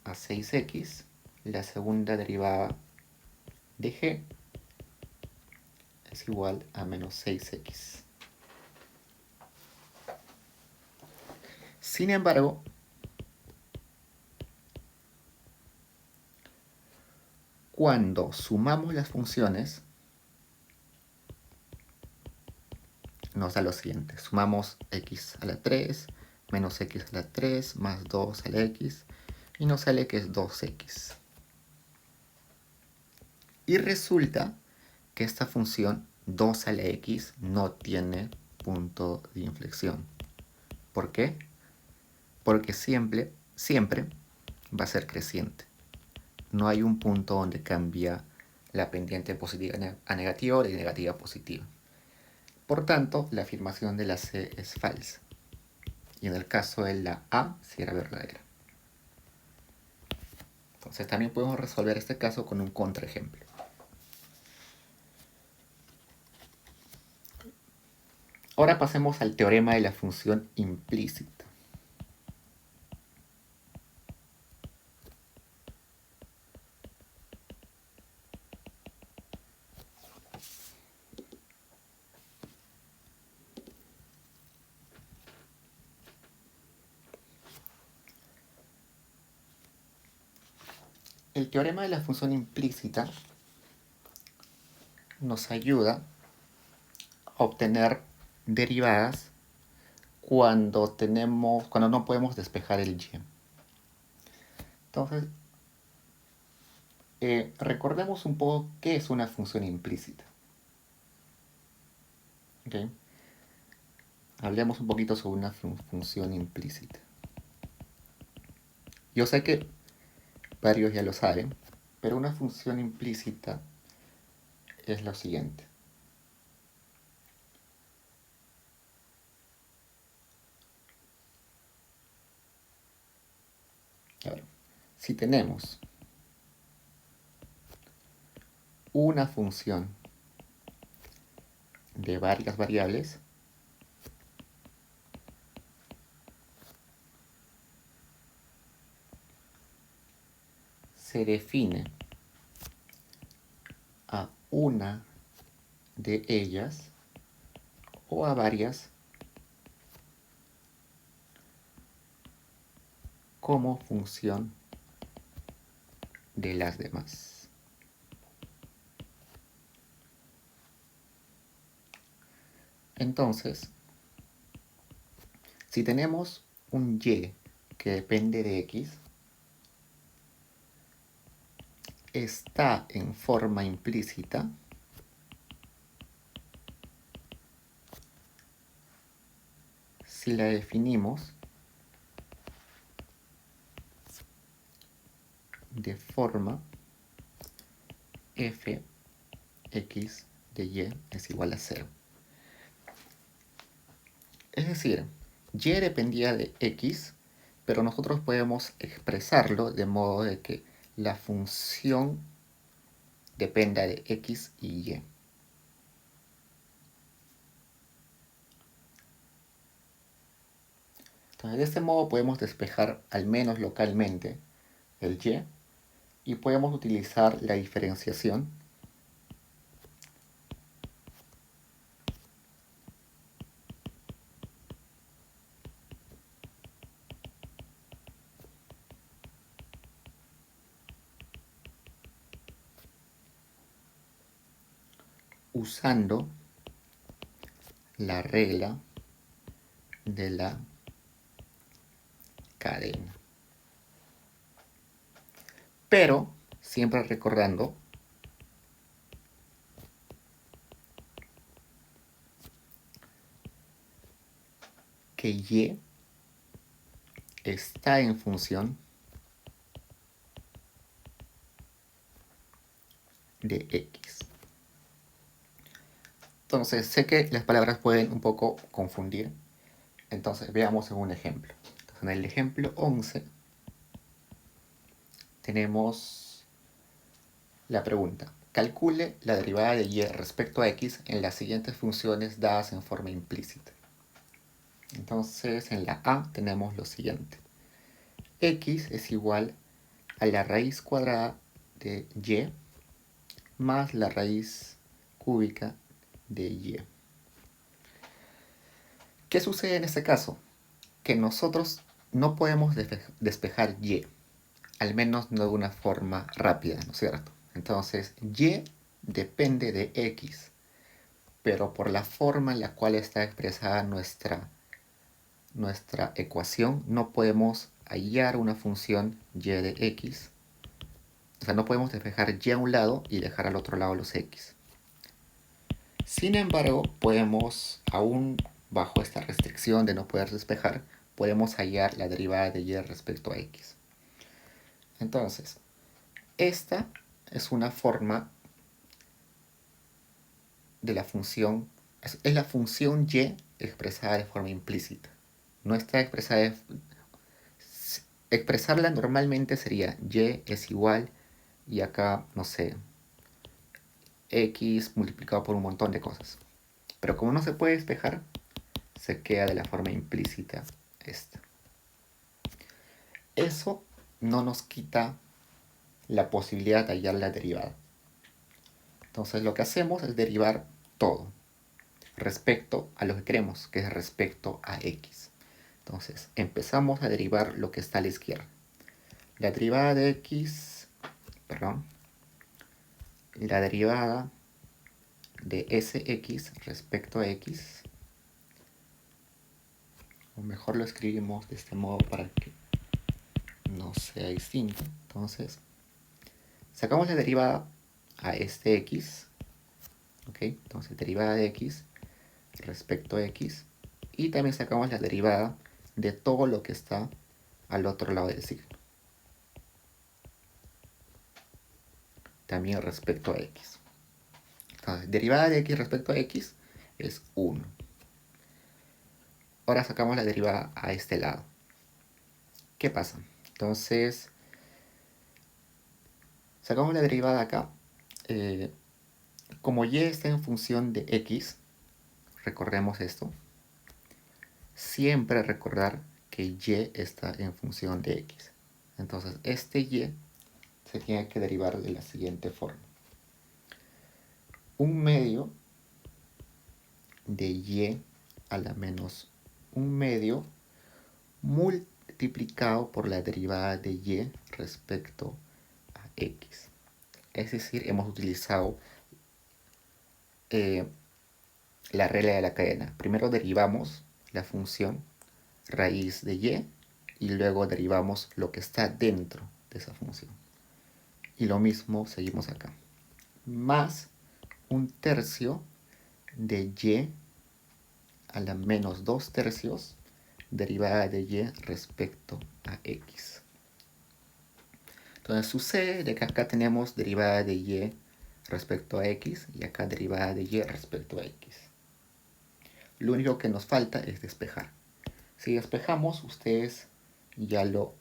a 6x, la segunda derivada de g es igual a menos 6x. Sin embargo, cuando sumamos las funciones, nos da lo siguiente: sumamos x a la 3 menos x a la 3 más 2 a la x y nos sale que es 2x. Y resulta que esta función 2 a la x no tiene punto de inflexión. ¿Por qué? Porque siempre va a ser creciente. No hay un punto donde cambia la pendiente positiva a negativa o de negativa a positiva. Por tanto, la afirmación de la C es falsa. Y en el caso de la A, sí era verdadera. Entonces también podemos resolver este caso con un contraejemplo. Ahora pasemos al teorema de la función implícita. El teorema de la función implícita nos ayuda a obtener derivadas cuando no podemos despejar el y. Entonces, recordemos un poco qué es una función implícita. ¿Okay? Hablemos un poquito sobre una función implícita. Yo sé que varios ya lo saben, pero una función implícita es lo siguiente. A ver, si tenemos una función de varias variables, se define a una de ellas o a varias como función de las demás. Entonces, si tenemos un y que depende de x, está en forma implícita si la definimos de forma f x de y es igual a 0. Es decir, y dependía de x, pero nosotros podemos expresarlo de modo de que la función dependa de x y y. Entonces, de este modo podemos despejar al menos localmente el y podemos utilizar la diferenciación usando la regla de la cadena. Pero siempre recordando que y está en función de x. Entonces, sé que las palabras pueden un poco confundir. Entonces, veamos en un ejemplo. Entonces, en el ejemplo 11 tenemos la pregunta. Calcule la derivada de y respecto a x en las siguientes funciones dadas en forma implícita. Entonces, en la A tenemos lo siguiente. X es igual a la raíz cuadrada de y más la raíz cúbica de y. ¿Qué sucede en este caso? Que nosotros no podemos despejar y, al menos no de una forma rápida, ¿no es cierto? Entonces, y depende de x, pero por la forma en la cual está expresada nuestra ecuación, no podemos hallar una función y de x. O sea, no podemos despejar y a un lado y dejar al otro lado los x. Sin embargo, podemos, aún bajo esta restricción de no poder despejar, podemos hallar la derivada de y respecto a x. Entonces, esta es una forma de la función, es la función y expresada de forma implícita. No está expresada expresarla normalmente sería y es igual, y acá, no sé, x multiplicado por un montón de cosas. Pero como no se puede despejar, se queda de la forma implícita esta. Eso no nos quita la posibilidad de hallar la derivada. Entonces lo que hacemos es derivar todo respecto a lo que queremos, que es respecto a x. Entonces empezamos a derivar lo que está a la izquierda. La derivada de x perdón, la derivada de Sx respecto a x, o mejor lo escribimos de este modo para que no sea distinto. Entonces, sacamos la derivada a este x, ¿ok? Entonces, derivada de x respecto a x, y también sacamos la derivada de todo lo que está al otro lado del signo, también respecto a x. Entonces, derivada de x respecto a x es 1. Ahora sacamos la derivada a este lado. ¿Qué pasa? Entonces, sacamos la derivada acá. Como y está en función de x, recordemos esto. Siempre recordar que y está en función de x. Entonces, este y se tiene que derivar de la siguiente forma. Un medio de y a la menos un medio multiplicado por la derivada de y respecto a x. Es decir, hemos utilizado la regla de la cadena. Primero derivamos la función raíz de y luego derivamos lo que está dentro de esa función. Y lo mismo seguimos acá. Más un tercio de y a la menos 2/3 derivada de y respecto a x. Entonces sucede de que acá tenemos derivada de y respecto a x y acá derivada de y respecto a x. Lo único que nos falta es despejar. Si despejamos, ustedes ya lo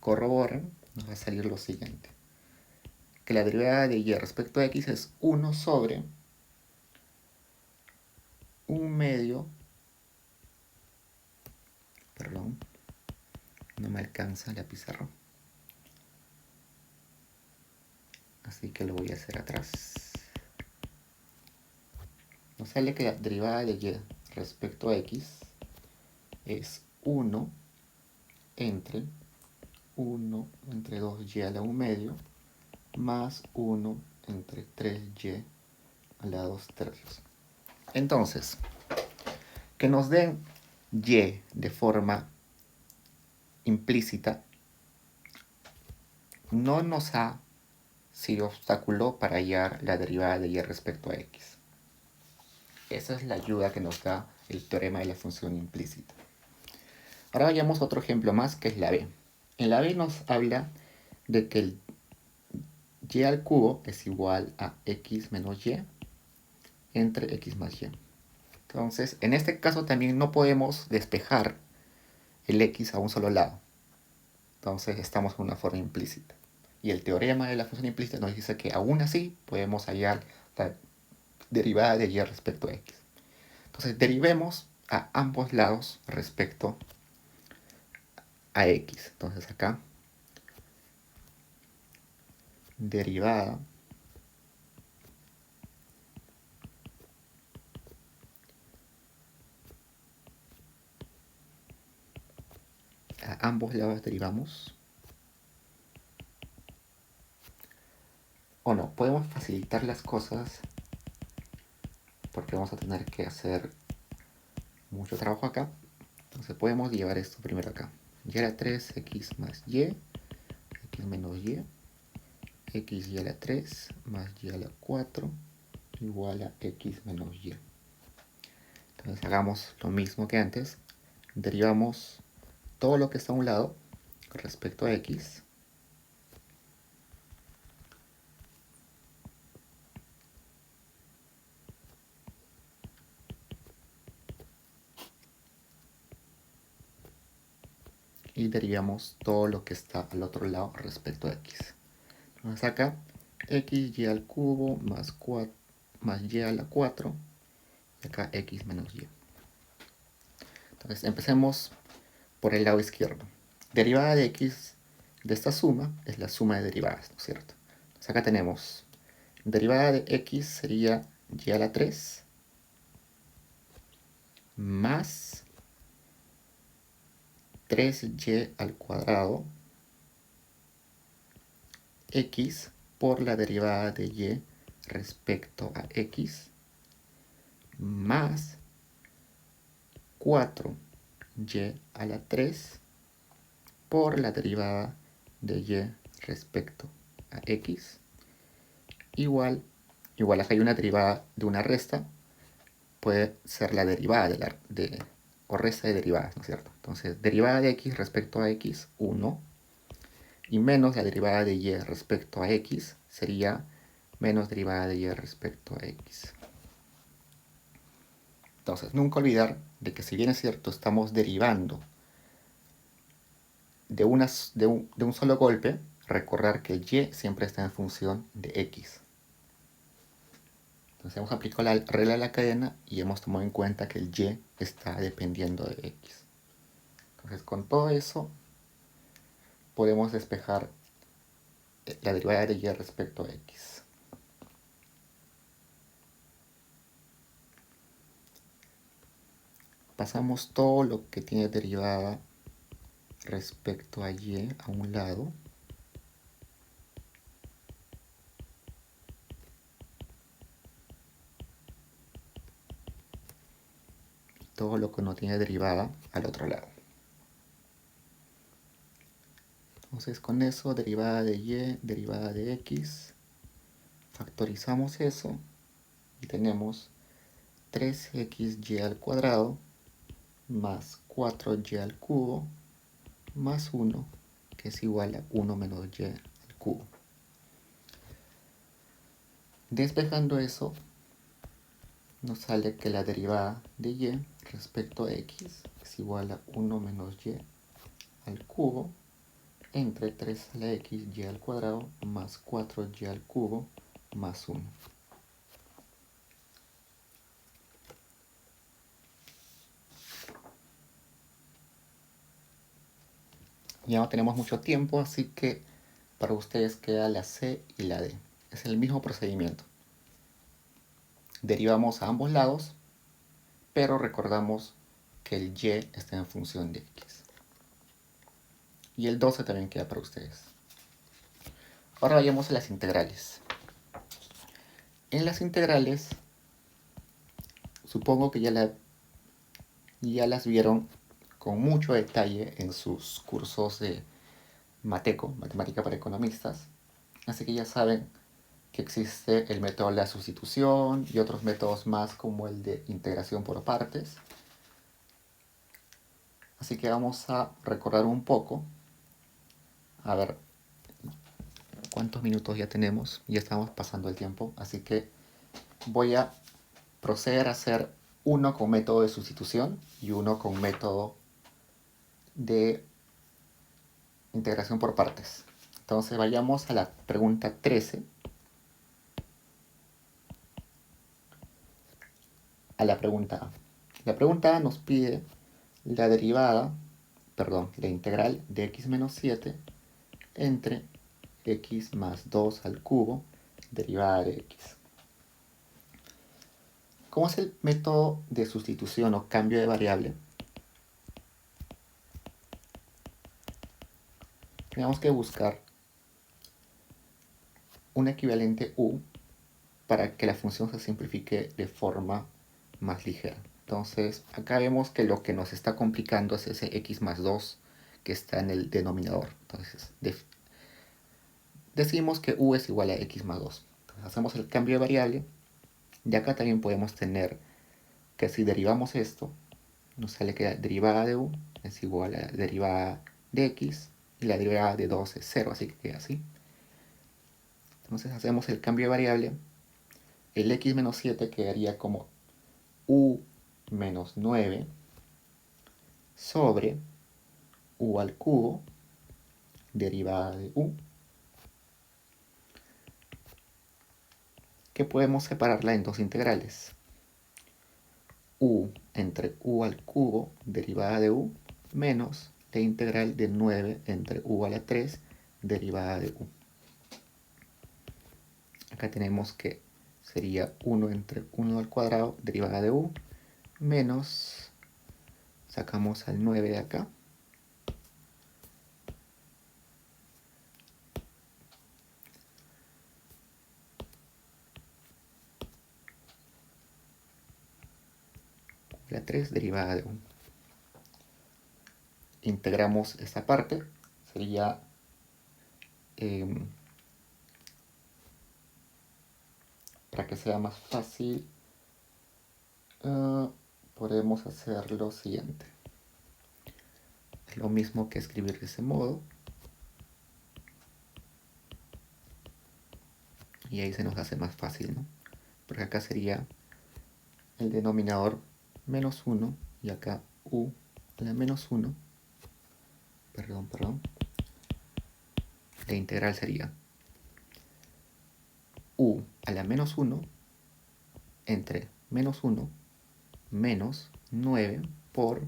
corroboran, nos va a salir lo siguiente. Que la derivada de y respecto a x es 1 sobre un medio, perdón, no me alcanza la pizarra, así que lo voy a hacer atrás. Nos sale que la derivada de y respecto a x es 1 entre 2y a la 1 medio más 1 entre 3y a la 2/3. Entonces, que nos den y de forma implícita no nos ha sido obstáculo para hallar la derivada de y respecto a x. Esa es la ayuda que nos da el teorema de la función implícita. Ahora veamos otro ejemplo más, que es la b. En la b nos habla de que el y al cubo es igual a x menos y entre x más y. Entonces, en este caso también no podemos despejar el x a un solo lado. Entonces estamos en una forma implícita. Y el teorema de la función implícita nos dice que aún así podemos hallar la derivada de y respecto a x. Entonces derivemos a ambos lados respecto a x. Entonces acá, derivada a ambos lados derivamos. O no, podemos facilitar las cosas porque vamos a tener que hacer mucho trabajo acá. Entonces podemos llevar esto primero acá. Y a la 3, x más y, x menos y, x y a la 3 más y a la 4 igual a x menos y. Entonces hagamos lo mismo que antes. Derivamos todo lo que está a un lado respecto a x. Y derivamos todo lo que está al otro lado respecto a x. Entonces acá xy al cubo más y a la 4 y acá x menos y. Entonces empecemos por el lado izquierdo. Derivada de x de esta suma es la suma de derivadas, ¿no es cierto? Entonces acá tenemos derivada de x sería y a la 3 más 3y al cuadrado x por la derivada de y respecto a x más 4y a la 3 por la derivada de y respecto a x igual acá hay una derivada de una resta, puede ser la derivada o resta de derivadas, ¿no es cierto? Entonces, derivada de x respecto a x, 1, y menos la derivada de y respecto a x sería menos derivada de y respecto a x. Entonces, nunca olvidar de que si bien es cierto, estamos derivando de un solo golpe, recordar que el y siempre está en función de x. Entonces hemos aplicado la regla de la cadena y hemos tomado en cuenta que el y está dependiendo de x. Entonces con todo eso podemos despejar la derivada de y respecto a x. Pasamos todo lo que tiene derivada respecto a y a un lado. Todo lo que no tiene derivada al otro lado. Entonces con eso, derivada de y, derivada de x, factorizamos eso y tenemos 3xy al cuadrado más 4y al cubo más 1, que es igual a 1 menos y al cubo. Despejando eso, nos sale que la derivada de y respecto a x es igual a 1 menos y al cubo entre 3 a la x y al cuadrado más 4y al cubo más 1. Ya no tenemos mucho tiempo, así que para ustedes queda la C y la D. Es el mismo procedimiento. Derivamos a ambos lados, pero recordamos que el y está en función de x. Y el 12 también queda para ustedes. Ahora vayamos a las integrales. En las integrales, supongo que ya las vieron con mucho detalle en sus cursos de Mateco, Matemática para Economistas. Así que ya saben que existe el método de la sustitución y otros métodos más como el de integración por partes. Así que vamos a recordar un poco. A ver cuántos minutos ya tenemos. Ya estamos pasando el tiempo. Así que voy a proceder a hacer uno con método de sustitución y uno con método de integración por partes. Entonces vayamos a la pregunta 13. A la pregunta A. La pregunta A nos pide la la integral de x menos 7 entre x más 2 al cubo, derivada de x. ¿Cómo es el método de sustitución o cambio de variable? Tenemos que buscar un equivalente u para que la función se simplifique de forma más ligera. Entonces, acá vemos que lo que nos está complicando es ese x más 2 que está en el denominador. Entonces, decimos que u es igual a x más 2. Entonces, hacemos el cambio de variable. Y acá también podemos tener que si derivamos esto, nos sale que la derivada de u es igual a la derivada de x y la derivada de 2 es 0, así que queda así. Entonces hacemos el cambio de variable. El x menos 7 quedaría como u menos 9 sobre u al cubo, derivada de u, que podemos separarla en dos integrales. U entre u al cubo, derivada de u, menos la integral de 9 entre u a la 3, derivada de u. Acá tenemos que sería 1 entre 1 al cuadrado, derivada de u, menos, sacamos al 9 de acá, 3 derivada de 1. Integramos esta parte, sería para que sea más fácil, podemos hacer lo siguiente. Es lo mismo que escribir de ese modo. Y ahí se nos hace más fácil, ¿no? Porque acá sería el denominador menos 1 y acá u a la menos 1. Perdón. La integral sería u a la menos 1 entre menos 1 menos 9 por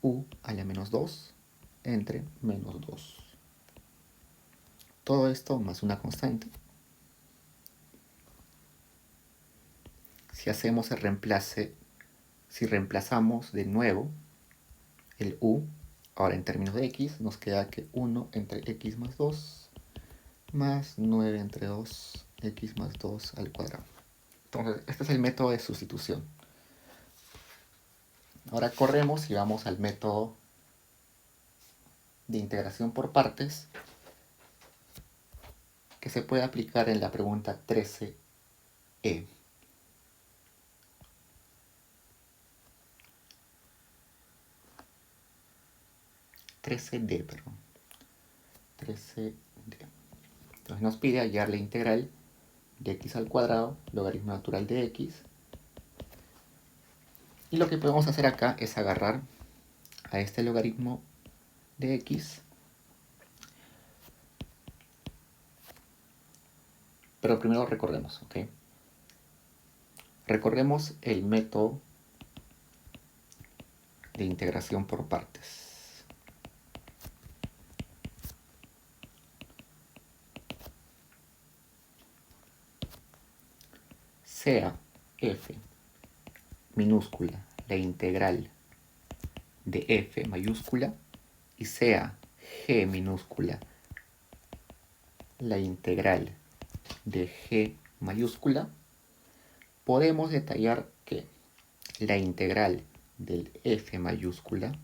u a la menos 2 entre menos 2. Todo esto más una constante. Si hacemos el reemplace, si reemplazamos de nuevo el u, ahora en términos de x, nos queda que 1 entre x más 2 más 9 entre 2, x más 2 al cuadrado. Entonces, este es el método de sustitución. Ahora corremos y vamos al método de integración por partes, que se puede aplicar en la pregunta 13e. 13D, perdón. 13D. Entonces nos pide hallar la integral de x al cuadrado, logaritmo natural de x. Y lo que podemos hacer acá es agarrar a este logaritmo de x, pero primero recorremos, ¿ok? Recorremos el método de integración por partes. Sea f minúscula la integral de f mayúscula y sea g minúscula la integral de g mayúscula, podemos detallar que la integral del f mayúscula,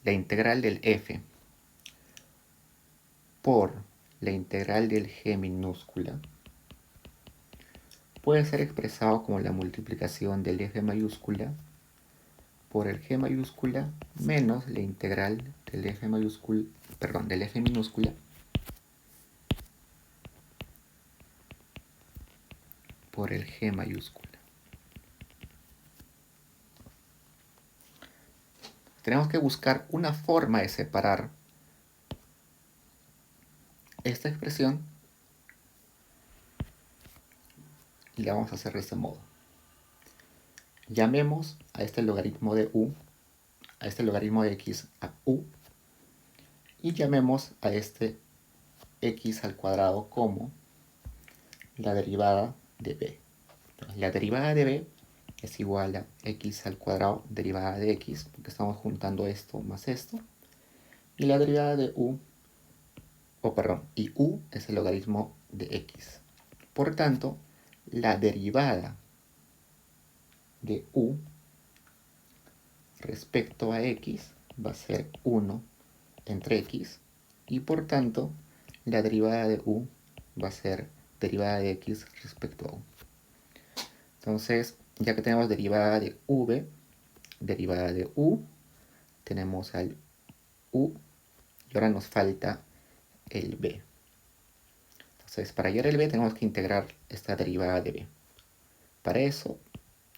la integral del f por la integral del g minúscula puede ser expresado como la multiplicación del f mayúscula por el g mayúscula menos la integral del f mayúscula, del f minúscula por el g mayúscula. Tenemos que buscar una forma de separar esta expresión y la vamos a hacer de este modo. Llamemos a este logaritmo de u, a este logaritmo de x a u, y llamemos a este x al cuadrado como la derivada de b. Entonces, la derivada de b es igual a x al cuadrado derivada de x, porque estamos juntando esto más esto, y la derivada de u, y u es el logaritmo de x. Por tanto, la derivada de u respecto a x va a ser 1 entre x, y por tanto la derivada de u va a ser derivada de x respecto a u. Entonces, ya que tenemos derivada de v, derivada de u, tenemos al u, y ahora nos falta el b. Entonces, para hallar el b tenemos que integrar esta derivada de b. Para eso,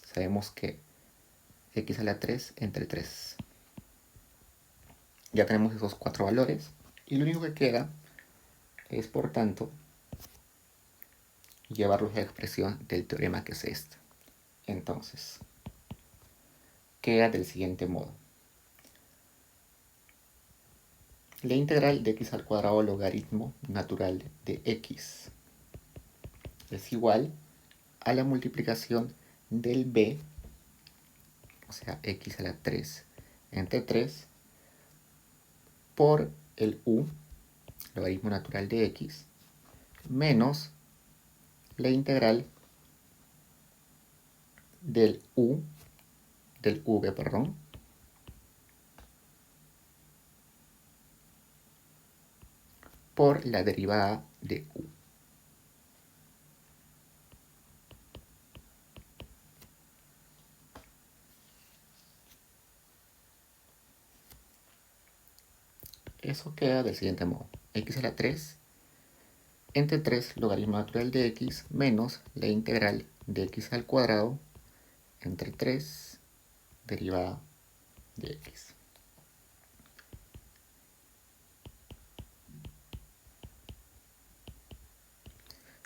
sabemos que x a la 3 entre 3. Ya tenemos esos 4 valores, y lo único que queda es, por tanto, llevarlos a la expresión del teorema, que es esta. Entonces, queda del siguiente modo. La integral de x al cuadrado logaritmo natural de x es igual a la multiplicación del b, o sea, x a la 3 entre 3, por el u, logaritmo natural de x, menos la integral del v, perdón, por la derivada de u. Eso queda del siguiente modo. X a la 3 entre 3 logaritmo natural de x menos la integral de x al cuadrado entre 3 derivada de x.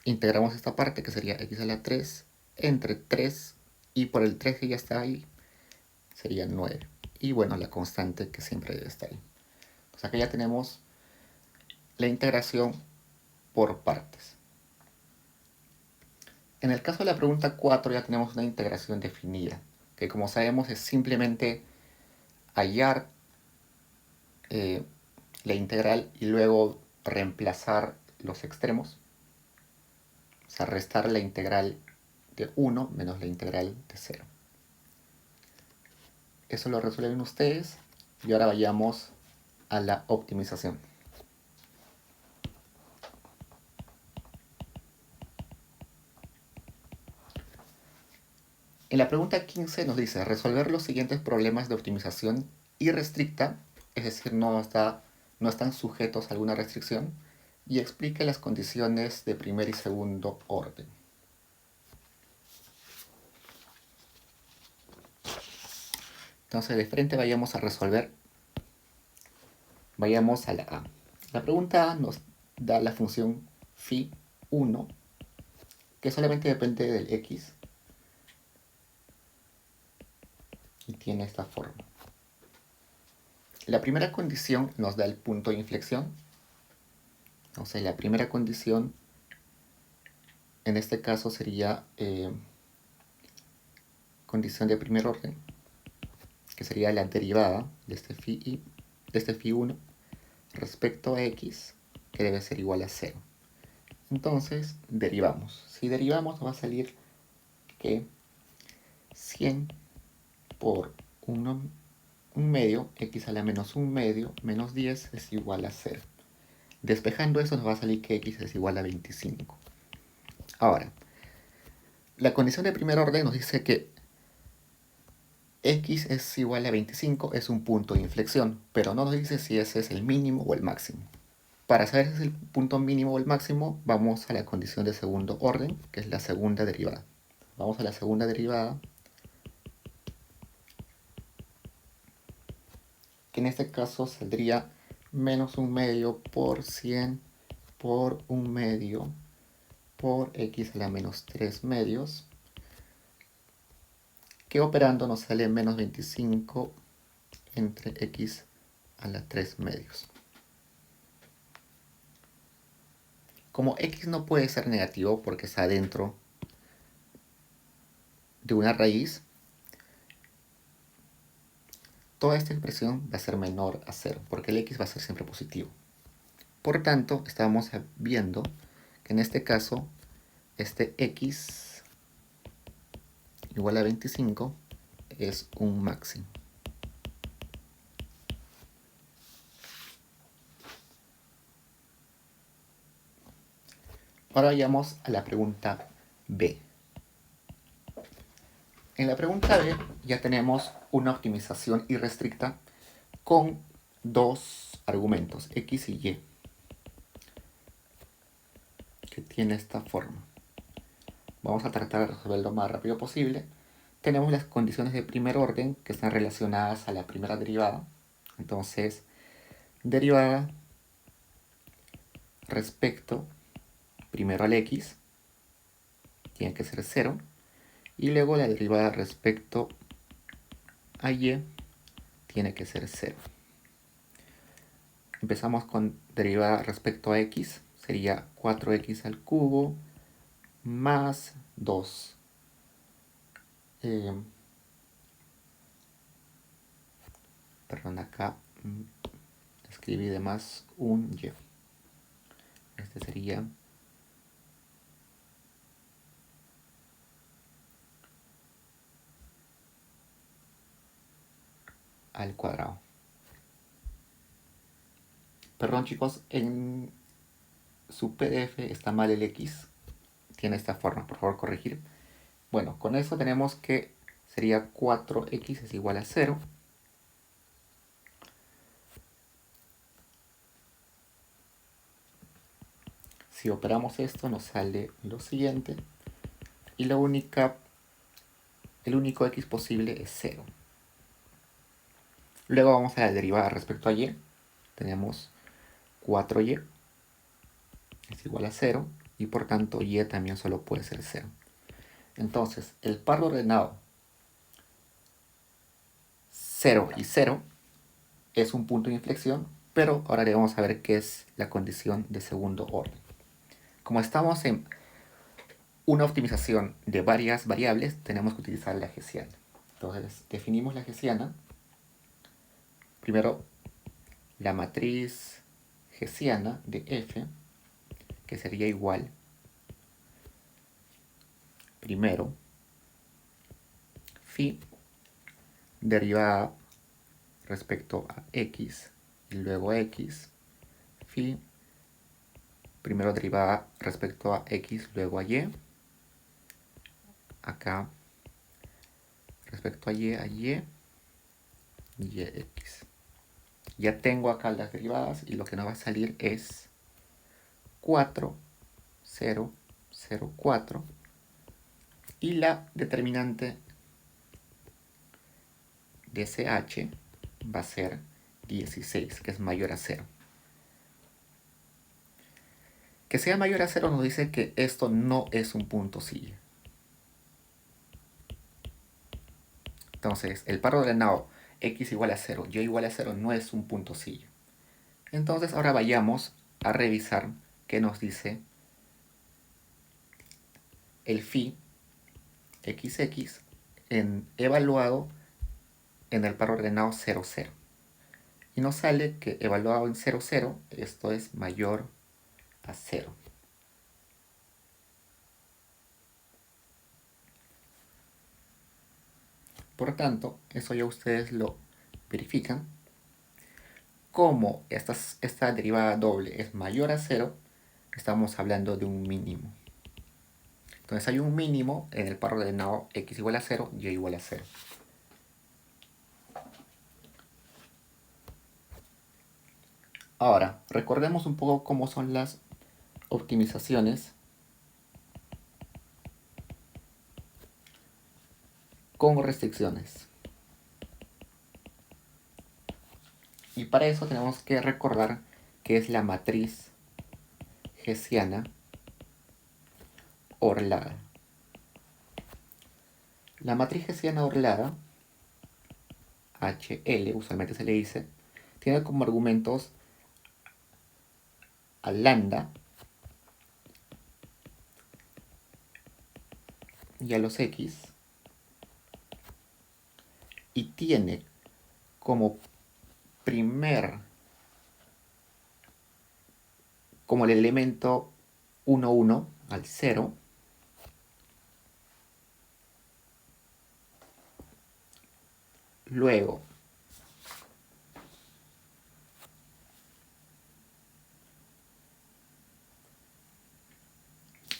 Integramos esta parte que sería x a la 3 entre 3 y por el 3 que ya está ahí sería 9. Y bueno, la constante que siempre debe estar ahí. O sea que ya tenemos la integración por partes. En el caso de la pregunta 4 ya tenemos una integración definida, que como sabemos es simplemente hallar la integral y luego reemplazar los extremos. O sea, restar la integral de 1 menos la integral de 0. Eso lo resuelven ustedes y ahora vayamos a la optimización. En la pregunta 15 nos dice resolver los siguientes problemas de optimización irrestricta, es decir, no están sujetos a alguna restricción, y explique las condiciones de primer y segundo orden. Entonces, de frente vayamos a resolver. Vayamos a la A. La pregunta A nos da la función phi1, que solamente depende del x, y tiene esta forma. La primera condición nos da el punto de inflexión. O sea, la primera condición en este caso sería condición de primer orden, que sería la derivada de este phi1 respecto a x, que debe ser igual a 0. Entonces, derivamos. Si derivamos nos va a salir que 100 por 1 medio, x a la menos 1 medio, menos 10 es igual a 0. Despejando eso nos va a salir que x es igual a 25. Ahora, la condición de primer orden nos dice que x es igual a 25, es un punto de inflexión, pero no nos dice si ese es el mínimo o el máximo. Para saber si es el punto mínimo o el máximo, vamos a la condición de segundo orden, que es la segunda derivada. Vamos a la segunda derivada, que en este caso saldría menos 1 medio por 100 por 1 medio por x a la menos 3 medios, que operando nos sale menos 25 entre x a la 3 medios. Como x no puede ser negativo porque está dentro de una raíz, toda esta expresión va a ser menor a 0, porque el x va a ser siempre positivo. Por tanto, estamos viendo que en este caso, este x igual a 25 es un máximo. Ahora vayamos a la pregunta B. En la pregunta B ya tenemos una optimización irrestricta con dos argumentos, x y y, que tiene esta forma. Vamos a tratar de resolverlo lo más rápido posible. Tenemos las condiciones de primer orden que están relacionadas a la primera derivada. Entonces, derivada respecto primero al x tiene que ser 0, y luego la derivada respecto a y tiene que ser 0. Empezamos con derivada respecto a x, sería 4x al cubo más 2. Perdón, acá escribí de más un y. Este sería al cuadrado. Perdón chicos, en su PDF está mal el x. Tiene esta forma, por favor corregir. Bueno, con eso tenemos que sería 4x es igual a 0. Si operamos esto nos sale lo siguiente. Y el único x posible es 0. Luego vamos a la derivada respecto a y. Tenemos 4y es igual a 0. Y por tanto y también solo puede ser 0. Entonces, el par ordenado 0 y 0 es un punto de inflexión, pero ahora le vamos a ver qué es la condición de segundo orden. Como estamos en una optimización de varias variables, tenemos que utilizar la hessiana. Entonces, definimos la hessiana. Primero, la matriz hessiana de f, que sería igual, primero, phi, derivada respecto a x, y luego x, phi, primero derivada respecto a x, luego a y, acá respecto a y, y x. Ya tengo acá las derivadas y lo que nos va a salir es 4, 0, 0, 4. Y la determinante de ese h va a ser 16, que es mayor a 0. Que sea mayor a 0 nos dice que esto no es un punto silla. Entonces, el par ordenado x igual a 0, y igual a 0 no es un punto silla. Entonces, ahora vayamos a revisar qué nos dice el phi xx evaluado en el par ordenado 0, 0. Y nos sale que evaluado en 0, 0, esto es mayor a 0. Por tanto, eso ya ustedes lo verifican. Como esta derivada doble es mayor a 0, estamos hablando de un mínimo. Entonces hay un mínimo en el par ordenado x igual a 0, y igual a 0. Ahora, recordemos un poco cómo son las optimizaciones con restricciones. Y para eso tenemos que recordar que es la matriz hessiana orlada. La matriz hessiana orlada, HL usualmente se le dice, tiene como argumentos a lambda y a los x, y tiene como como el elemento 1, 1 al 0, luego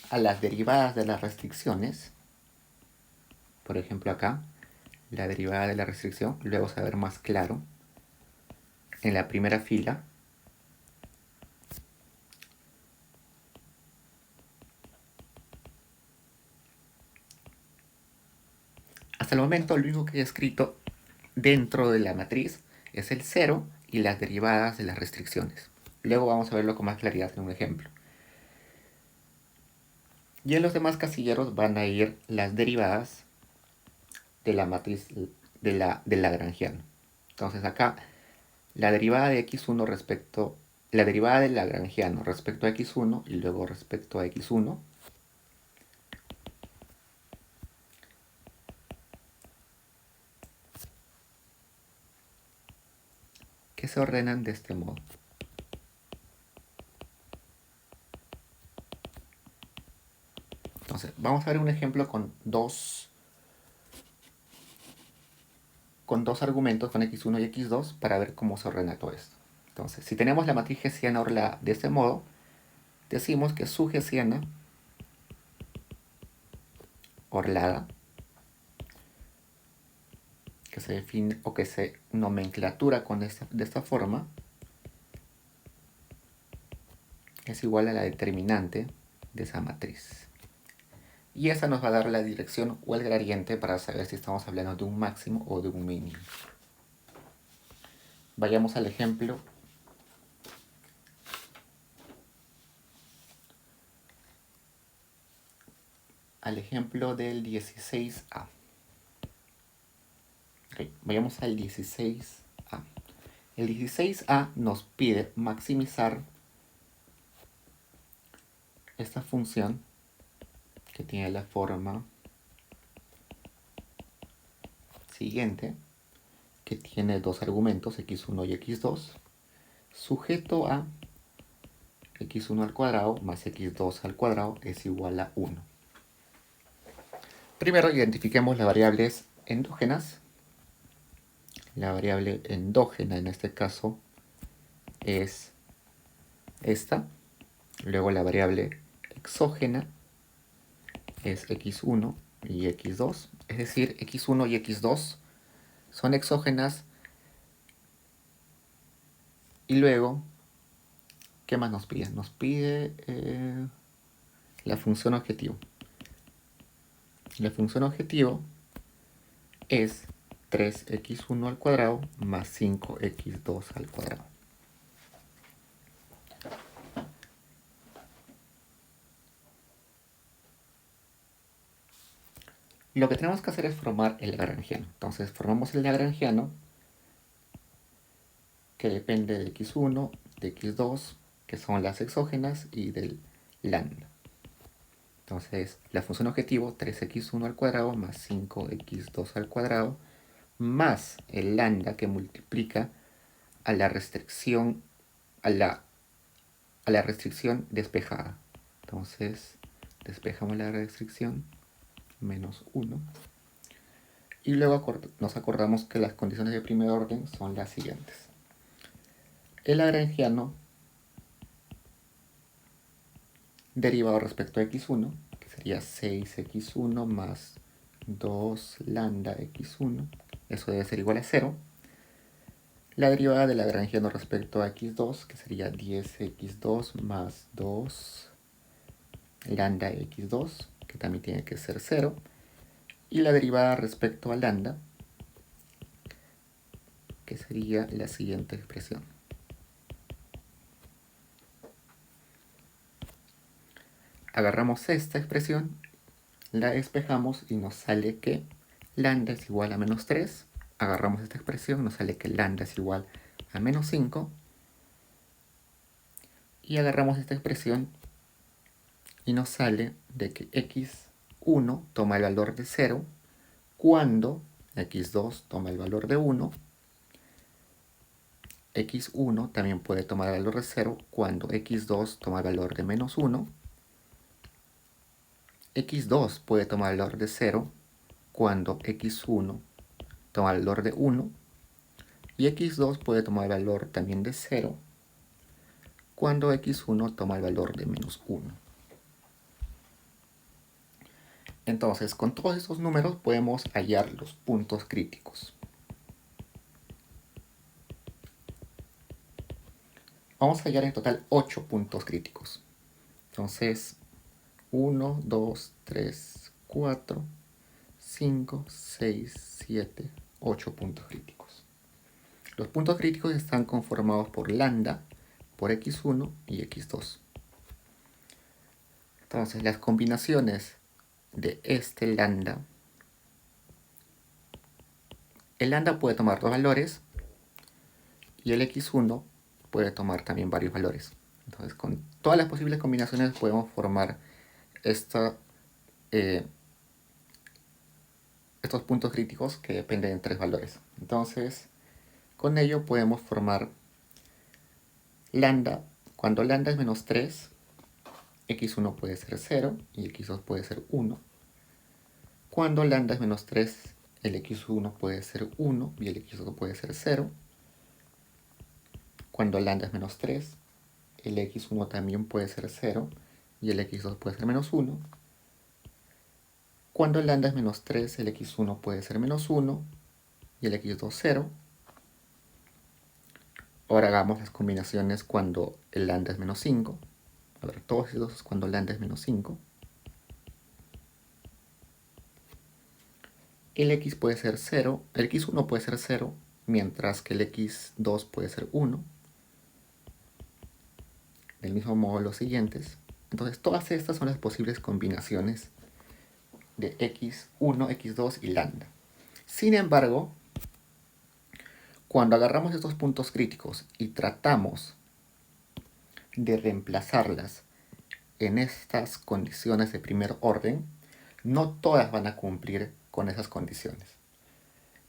a las derivadas de las restricciones, por ejemplo acá, la derivada de la restricción, luego se va a ver más claro, en la primera fila, hasta el momento lo único que he escrito dentro de la matriz es el 0 y las derivadas de las restricciones. Luego vamos a verlo con más claridad en un ejemplo. Y en los demás casilleros van a ir las derivadas de la matriz del lagrangiano. Entonces acá la derivada de x1 la derivada del lagrangiano respecto a x1 y luego respecto a x1 que se ordenan de este modo. Entonces, vamos a ver un ejemplo con con dos argumentos, con x1 y x2, para ver cómo se ordena todo esto. Entonces, si tenemos la matriz hessiana ordenada de este modo, decimos que su hessiana ordenada, que se define o que se nomenclatura de esta forma, es igual a la determinante de esa matriz. Y esa nos va a dar la dirección o el gradiente para saber si estamos hablando de un máximo o de un mínimo. Vayamos al ejemplo. Al ejemplo del 16A. Okay, vayamos al 16A. El 16A nos pide maximizar esta función que tiene la forma siguiente, que tiene dos argumentos, x1 y x2, sujeto a x1 al cuadrado más x2 al cuadrado es igual a 1. Primero identifiquemos las variables endógenas. La variable endógena en este caso es esta. Luego la variable exógena es x1 y x2. Es decir, x1 y x2 son exógenas. Y luego, ¿qué más nos pide? Nos pide la función objetivo. La función objetivo es 3x1 al cuadrado más 5x2 al cuadrado. Lo que tenemos que hacer es formar el lagrangiano. Entonces formamos el lagrangiano que depende de x1, de x2, que son las exógenas, y del lambda. Entonces la función objetivo 3x1 al cuadrado más 5x2 al cuadrado más el lambda que multiplica a la restricción restricción despejada. Entonces despejamos la restricción, menos 1. Y luego nos acordamos que las condiciones de primer orden son las siguientes. El lagrangiano derivado respecto a x1, que sería 6x1 más 2 lambda x1, eso debe ser igual a 0. La derivada del lagrangiano respecto a x2, que sería 10x2 más 2 lambda x2, que también tiene que ser 0. Y la derivada respecto a lambda, que sería la siguiente expresión. Agarramos esta expresión, la despejamos y nos sale que lambda es igual a menos 3. Agarramos esta expresión, nos sale que lambda es igual a menos 5. Y agarramos esta expresión y nos sale de que x1 toma el valor de 0 cuando x2 toma el valor de 1. x1 también puede tomar el valor de 0 cuando x2 toma el valor de menos 1. x2 puede tomar el valor de 0 cuando x1 toma el valor de 1. Y x2 puede tomar el valor también de 0 cuando x1 toma el valor de menos 1. Entonces, con todos estos números podemos hallar los puntos críticos. Vamos a hallar en total 8 puntos críticos. Entonces, 1, 2, 3, 4, 5, 6, 7, 8 puntos críticos. Los puntos críticos están conformados por lambda, por x1 y x2. Entonces, las combinaciones de este lambda, el lambda puede tomar dos valores y el x1 puede tomar también varios valores. Entonces, con todas las posibles combinaciones podemos formar estos puntos críticos que dependen de tres valores. Entonces, con ello podemos formar lambda. Cuando lambda es menos 3, x1 puede ser 0 y x2 puede ser 1. Cuando lambda es menos 3, el x1 puede ser 1 y el x2 puede ser 0. Cuando lambda es menos 3, el x1 también puede ser 0 y el x2 puede ser menos 1. Cuando lambda es menos 3, el x1 puede ser menos 1 y el x2 0. Ahora hagamos las combinaciones cuando el lambda es menos 5. A ver, todos estos cuando lambda es menos 5. El x puede ser 0, el x1 puede ser 0, mientras que el x2 puede ser 1. Del mismo modo los siguientes. Entonces todas estas son las posibles combinaciones de x1, x2 y lambda. Sin embargo, cuando agarramos estos puntos críticos y tratamos de reemplazarlas en estas condiciones de primer orden, no todas van a cumplir con esas condiciones.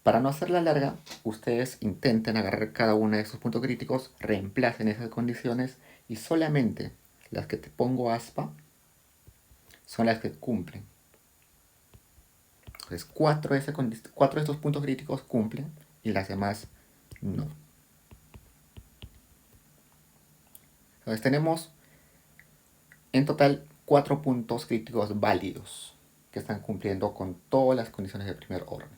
Para no hacerla larga, ustedes intenten agarrar cada uno de estos puntos críticos, reemplacen esas condiciones y solamente las que te pongo aspa son las que cumplen. Entonces 4 de estos puntos críticos cumplen y las demás no. Entonces tenemos en total 4 puntos críticos válidos que están cumpliendo con todas las condiciones de primer orden.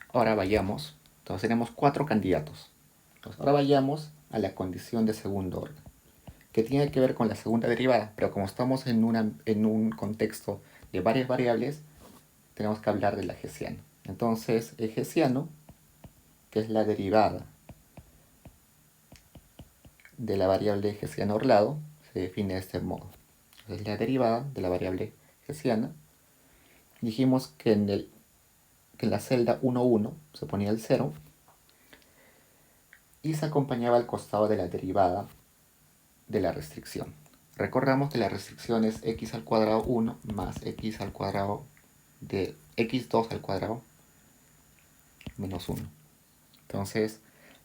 Ahora vayamos, entonces tenemos 4 candidatos. Entonces ahora vayamos a la condición de segundo orden, que tiene que ver con la segunda derivada, pero como estamos en un contexto de varias variables, tenemos que hablar de la hessiana. Entonces el hessiano, que es la derivada de la variable hessiano orlado, se define de este modo. Entonces la derivada de la variable hessiana, dijimos que en la celda 1, 1 se ponía el 0 y se acompañaba al costado de la derivada de la restricción. Recordamos que la restricción es x al cuadrado 1 más x al cuadrado de x2 al cuadrado menos 1. Entonces,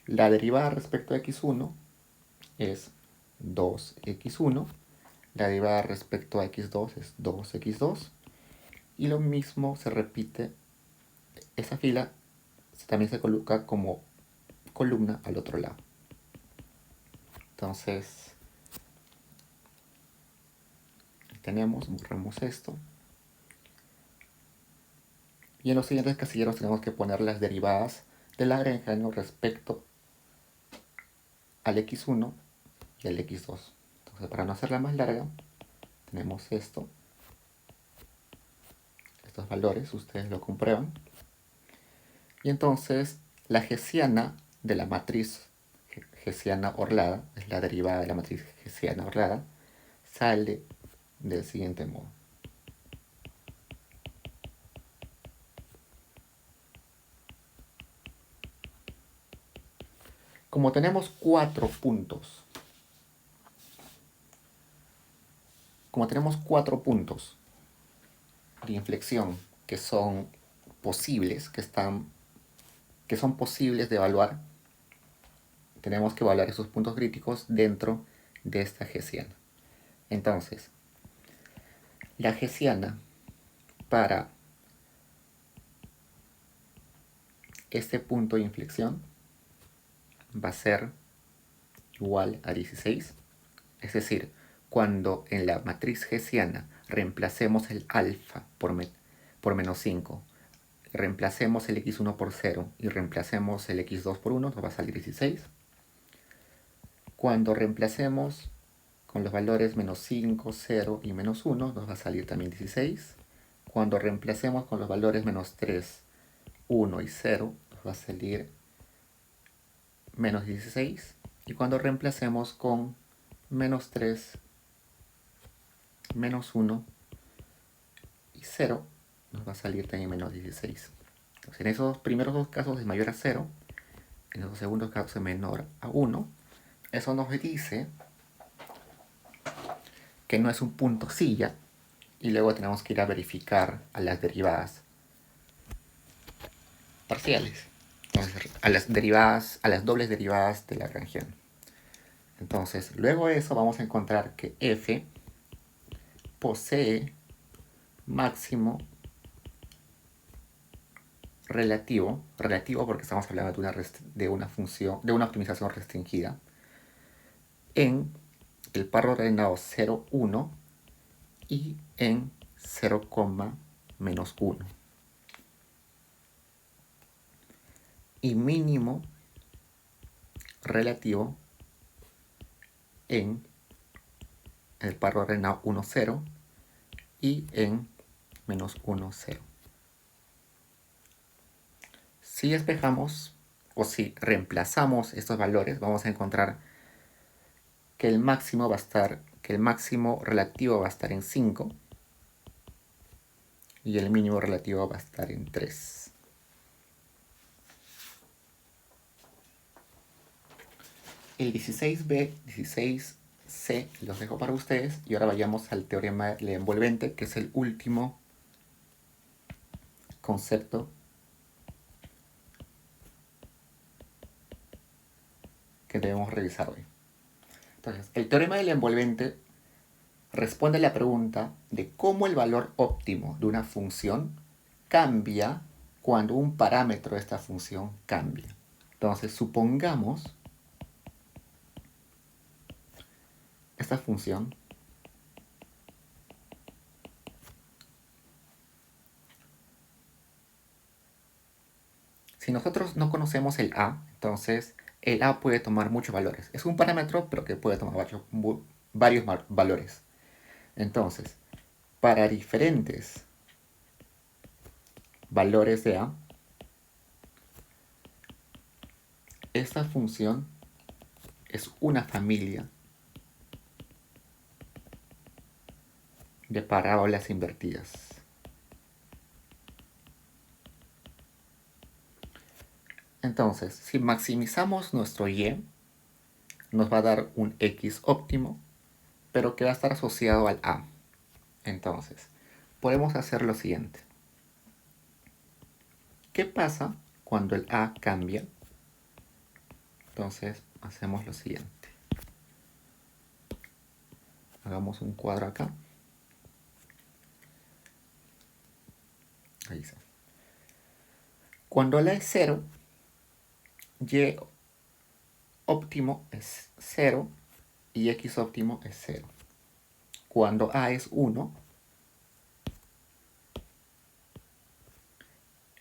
la derivada respecto a x1 es 2x1, la derivada respecto a x2 es 2x2, y lo mismo se repite, esa fila también se coloca como columna al otro lado. Entonces, borramos esto. Y en los siguientes casilleros tenemos que poner las derivadas del lagrangiano respecto al x1 y al x2. Entonces, para no hacerla más larga, tenemos estos valores, ustedes lo comprueban. Y entonces, la hessiana de la matriz hessiana orlada, es la derivada de la matriz hessiana orlada, sale del siguiente modo. Como tenemos 4 puntos, de inflexión que son posibles, que son posibles de evaluar, tenemos que evaluar esos puntos críticos dentro de esta hessiana. Entonces, la hessiana para este punto de inflexión va a ser igual a 16. Es decir, cuando en la matriz hessiana reemplacemos el alfa por menos 5, reemplacemos el x1 por 0 y reemplacemos el x2 por 1, nos va a salir 16. Cuando reemplacemos con los valores menos 5, 0 y menos 1, nos va a salir también 16. Cuando reemplacemos con los valores menos 3, 1 y 0, nos va a salir menos 16. Y cuando reemplacemos con menos 3, menos 1 y 0, nos va a salir también menos 16. Entonces, en esos primeros dos casos es mayor a 0, en esos segundos casos es menor a 1. Eso nos dice que no es un punto silla, y luego tenemos que ir a verificar a las derivadas parciales. Entonces, a las dobles derivadas de Lagrangiano. Entonces, luego de eso vamos a encontrar que f posee máximo relativo porque estamos hablando de una función, de una optimización restringida, en el par ordenado 0, 1 y en 0, menos 1. Y mínimo relativo en el par ordenado 1, 0 y en menos 1, 0. Si despejamos o si reemplazamos estos valores, vamos a encontrar que el máximo relativo va a estar en 5 y el mínimo relativo va a estar en 3. El 16b, 16c los dejo para ustedes y ahora vayamos al teorema de la envolvente, que es el último concepto que debemos revisar hoy. Entonces, el teorema de la envolvente responde a la pregunta de cómo el valor óptimo de una función cambia cuando un parámetro de esta función cambia. Entonces, supongamos esta función si nosotros no conocemos el a, entonces el a puede tomar muchos valores. Es un parámetro, pero que puede tomar varios valores. Entonces, para diferentes valores de a, esta función es una familia de parábolas invertidas. Entonces, si maximizamos nuestro y, nos va a dar un x óptimo, pero que va a estar asociado al a. Entonces, podemos hacer lo siguiente. ¿Qué pasa cuando el a cambia? Entonces, hacemos lo siguiente. Hagamos un cuadro acá. Ahí está. Cuando la es 0, y óptimo es 0 y x óptimo es 0. Cuando a es 1,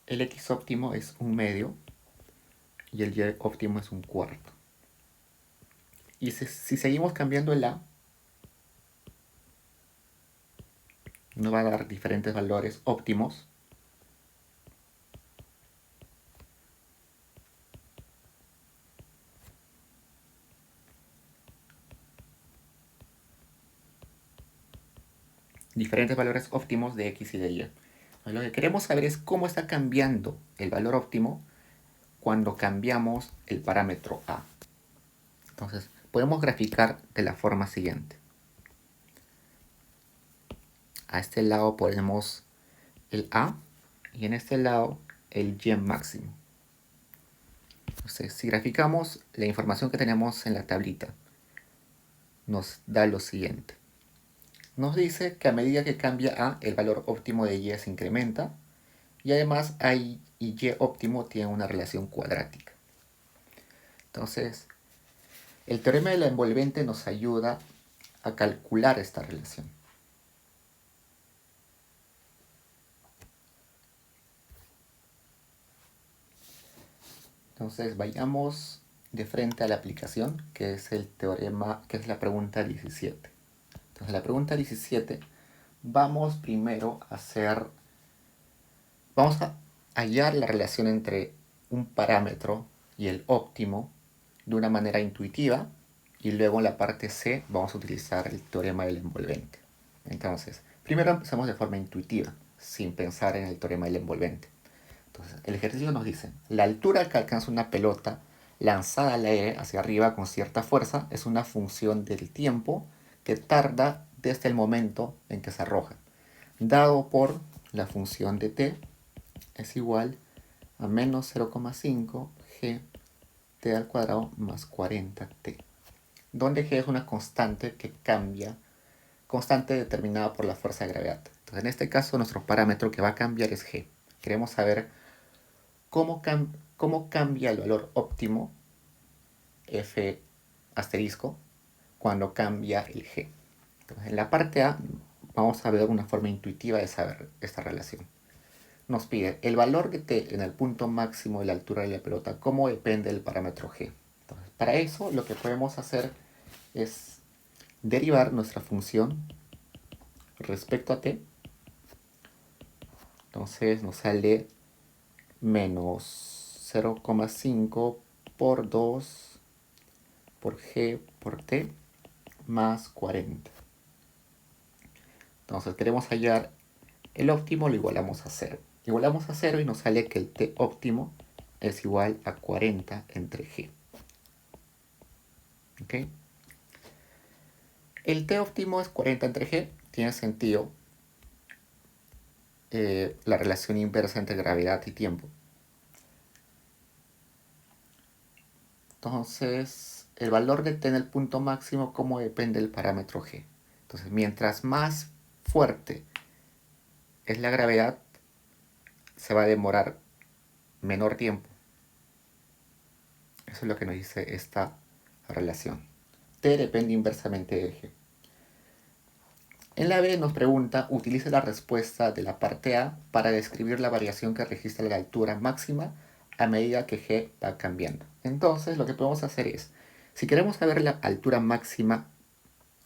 el x óptimo es 1/2 y el y óptimo es 1/4. Y si seguimos cambiando el a, nos va a dar diferentes valores óptimos. Diferentes valores óptimos de x y de y. Lo que queremos saber es cómo está cambiando el valor óptimo cuando cambiamos el parámetro a. Entonces, podemos graficar de la forma siguiente. A este lado ponemos el a y en este lado el y máximo. Entonces, si graficamos la información que tenemos en la tablita, nos da lo siguiente. Nos dice que a medida que cambia a, el valor óptimo de y se incrementa y además a y óptimo tienen una relación cuadrática. Entonces, el teorema de la envolvente nos ayuda a calcular esta relación. Entonces, vayamos de frente a la aplicación, que es el teorema, que es la pregunta 17. Entonces, la pregunta 17, vamos primero a hallar la relación entre un parámetro y el óptimo de una manera intuitiva, y luego en la parte C vamos a utilizar el teorema del envolvente. Entonces, primero empezamos de forma intuitiva, sin pensar en el teorema del envolvente. Entonces, el ejercicio nos dice, la altura que alcanza una pelota lanzada al aire hacia arriba con cierta fuerza es una función del tiempo que tarda desde el momento en que se arroja, dado por la función de t es igual a menos 0,5 g t al cuadrado más 40t, donde g es una constante que cambia constante determinada por la fuerza de gravedad. Entonces, en este caso, nuestro parámetro que va a cambiar es g. Queremos saber cómo cambia el valor óptimo f asterisco cuando cambia el g. Entonces, en la parte A vamos a ver una forma intuitiva de saber esta relación. Nos pide el valor de t en el punto máximo de la altura de la pelota, cómo depende del parámetro g. Entonces, para eso lo que podemos hacer es derivar nuestra función respecto a t. Entonces nos sale menos 0,5 por 2 por g por t más 40. Entonces queremos hallar el óptimo, lo igualamos a 0. Igualamos a 0 y nos sale que el t óptimo es igual a 40 entre g. ¿Ok? El t óptimo es 40 entre g. Tiene sentido la relación inversa entre gravedad y tiempo. Entonces, el valor de t en el punto máximo, ¿cómo depende del parámetro g? Entonces, mientras más fuerte es la gravedad, se va a demorar menor tiempo. Eso es lo que nos dice esta relación. T depende inversamente de g. En la B nos pregunta, utilice la respuesta de la parte A para describir la variación que registra la altura máxima a medida que g va cambiando. Entonces, lo que podemos hacer es, si queremos saber la altura máxima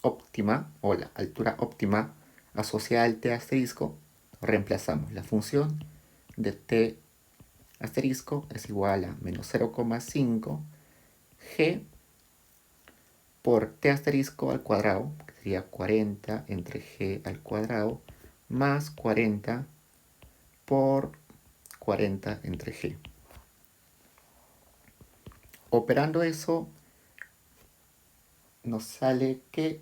óptima o la altura óptima asociada al t asterisco, reemplazamos la función de t asterisco es igual a menos 0,5 g por t asterisco al cuadrado, que sería 40 entre g al cuadrado, más 40 por 40 entre g. Operando eso, nos sale que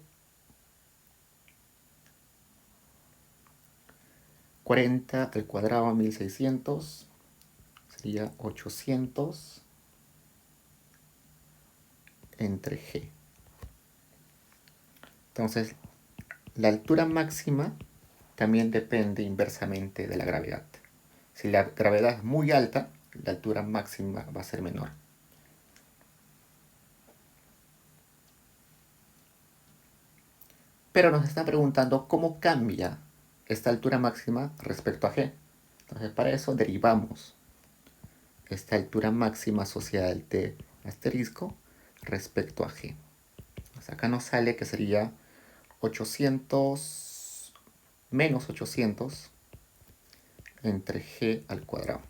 40 al cuadrado a 1600 sería 800 entre g. Entonces, la altura máxima también depende inversamente de la gravedad. Si la gravedad es muy alta, la altura máxima va a ser menor. Pero nos está preguntando cómo cambia esta altura máxima respecto a g. Entonces, para eso derivamos esta altura máxima asociada al t asterisco respecto a g. Entonces, acá nos sale que sería 800 menos 800 entre g al cuadrado.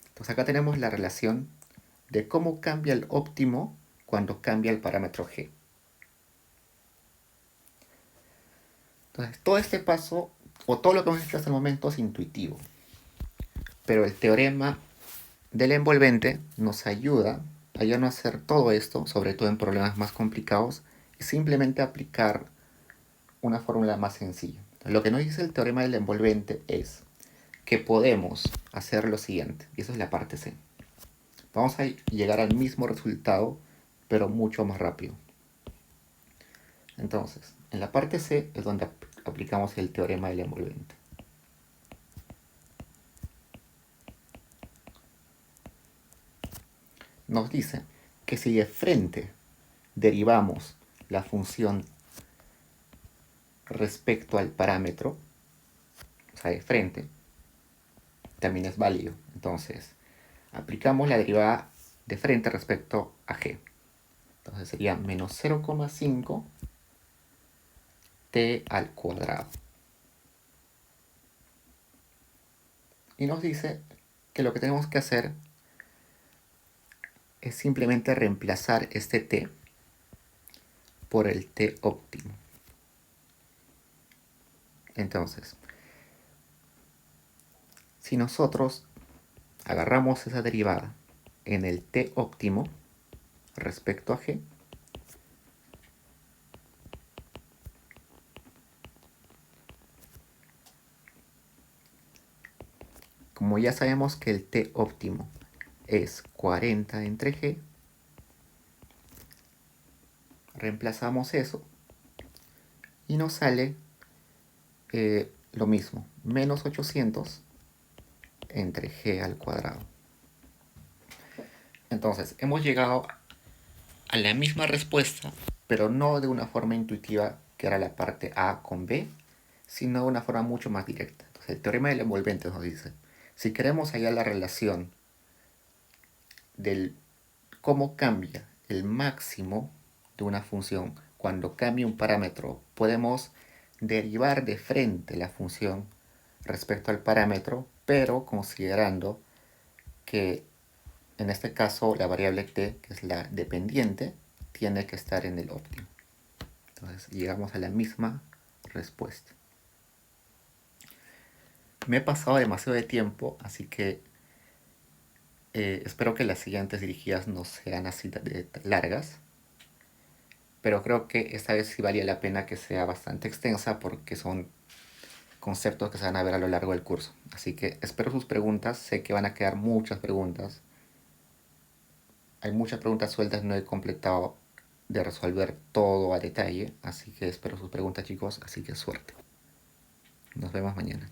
Entonces acá tenemos la relación de cómo cambia el óptimo cuando cambia el parámetro g. Entonces todo este paso, o todo lo que hemos hecho hasta el momento es intuitivo. Pero el teorema del envolvente nos ayuda a ya no hacer todo esto, sobre todo en problemas más complicados, y simplemente aplicar una fórmula más sencilla. Lo que nos dice el teorema del envolvente es que podemos hacer lo siguiente, y eso es la parte C. Vamos a llegar al mismo resultado, pero mucho más rápido. Entonces, en la parte C es donde aplicamos el teorema del envolvente. Nos dice que si de frente derivamos la función respecto al parámetro, o sea, de frente, también es válido. Entonces, aplicamos la derivada de frente respecto a g. Entonces sería menos 0,5 t al cuadrado. Y nos dice que lo que tenemos que hacer es simplemente reemplazar este t por el t óptimo. Entonces, si nosotros agarramos esa derivada en el t óptimo respecto a g, como ya sabemos que el t óptimo es 40 entre g, reemplazamos eso y nos sale lo mismo, menos 800 entre g al cuadrado. Entonces, hemos llegado a la misma respuesta, pero no de una forma intuitiva que era la parte A con B, sino de una forma mucho más directa. Entonces, el teorema del envolvente nos dice, si queremos hallar la relación del cómo cambia el máximo de una función cuando cambia un parámetro, podemos derivar de frente la función respecto al parámetro, pero considerando que en este caso la variable t, que es la dependiente, tiene que estar en el óptimo. Entonces llegamos a la misma respuesta. Me he pasado demasiado de tiempo, así que espero que las siguientes dirigidas no sean así de largas. Pero creo que esta vez sí valía la pena que sea bastante extensa porque son conceptos que se van a ver a lo largo del curso. Así que espero sus preguntas. Sé que van a quedar muchas preguntas. Hay muchas preguntas sueltas, no he completado de resolver todo a detalle. Así que espero sus preguntas, chicos. Así que suerte. Nos vemos mañana.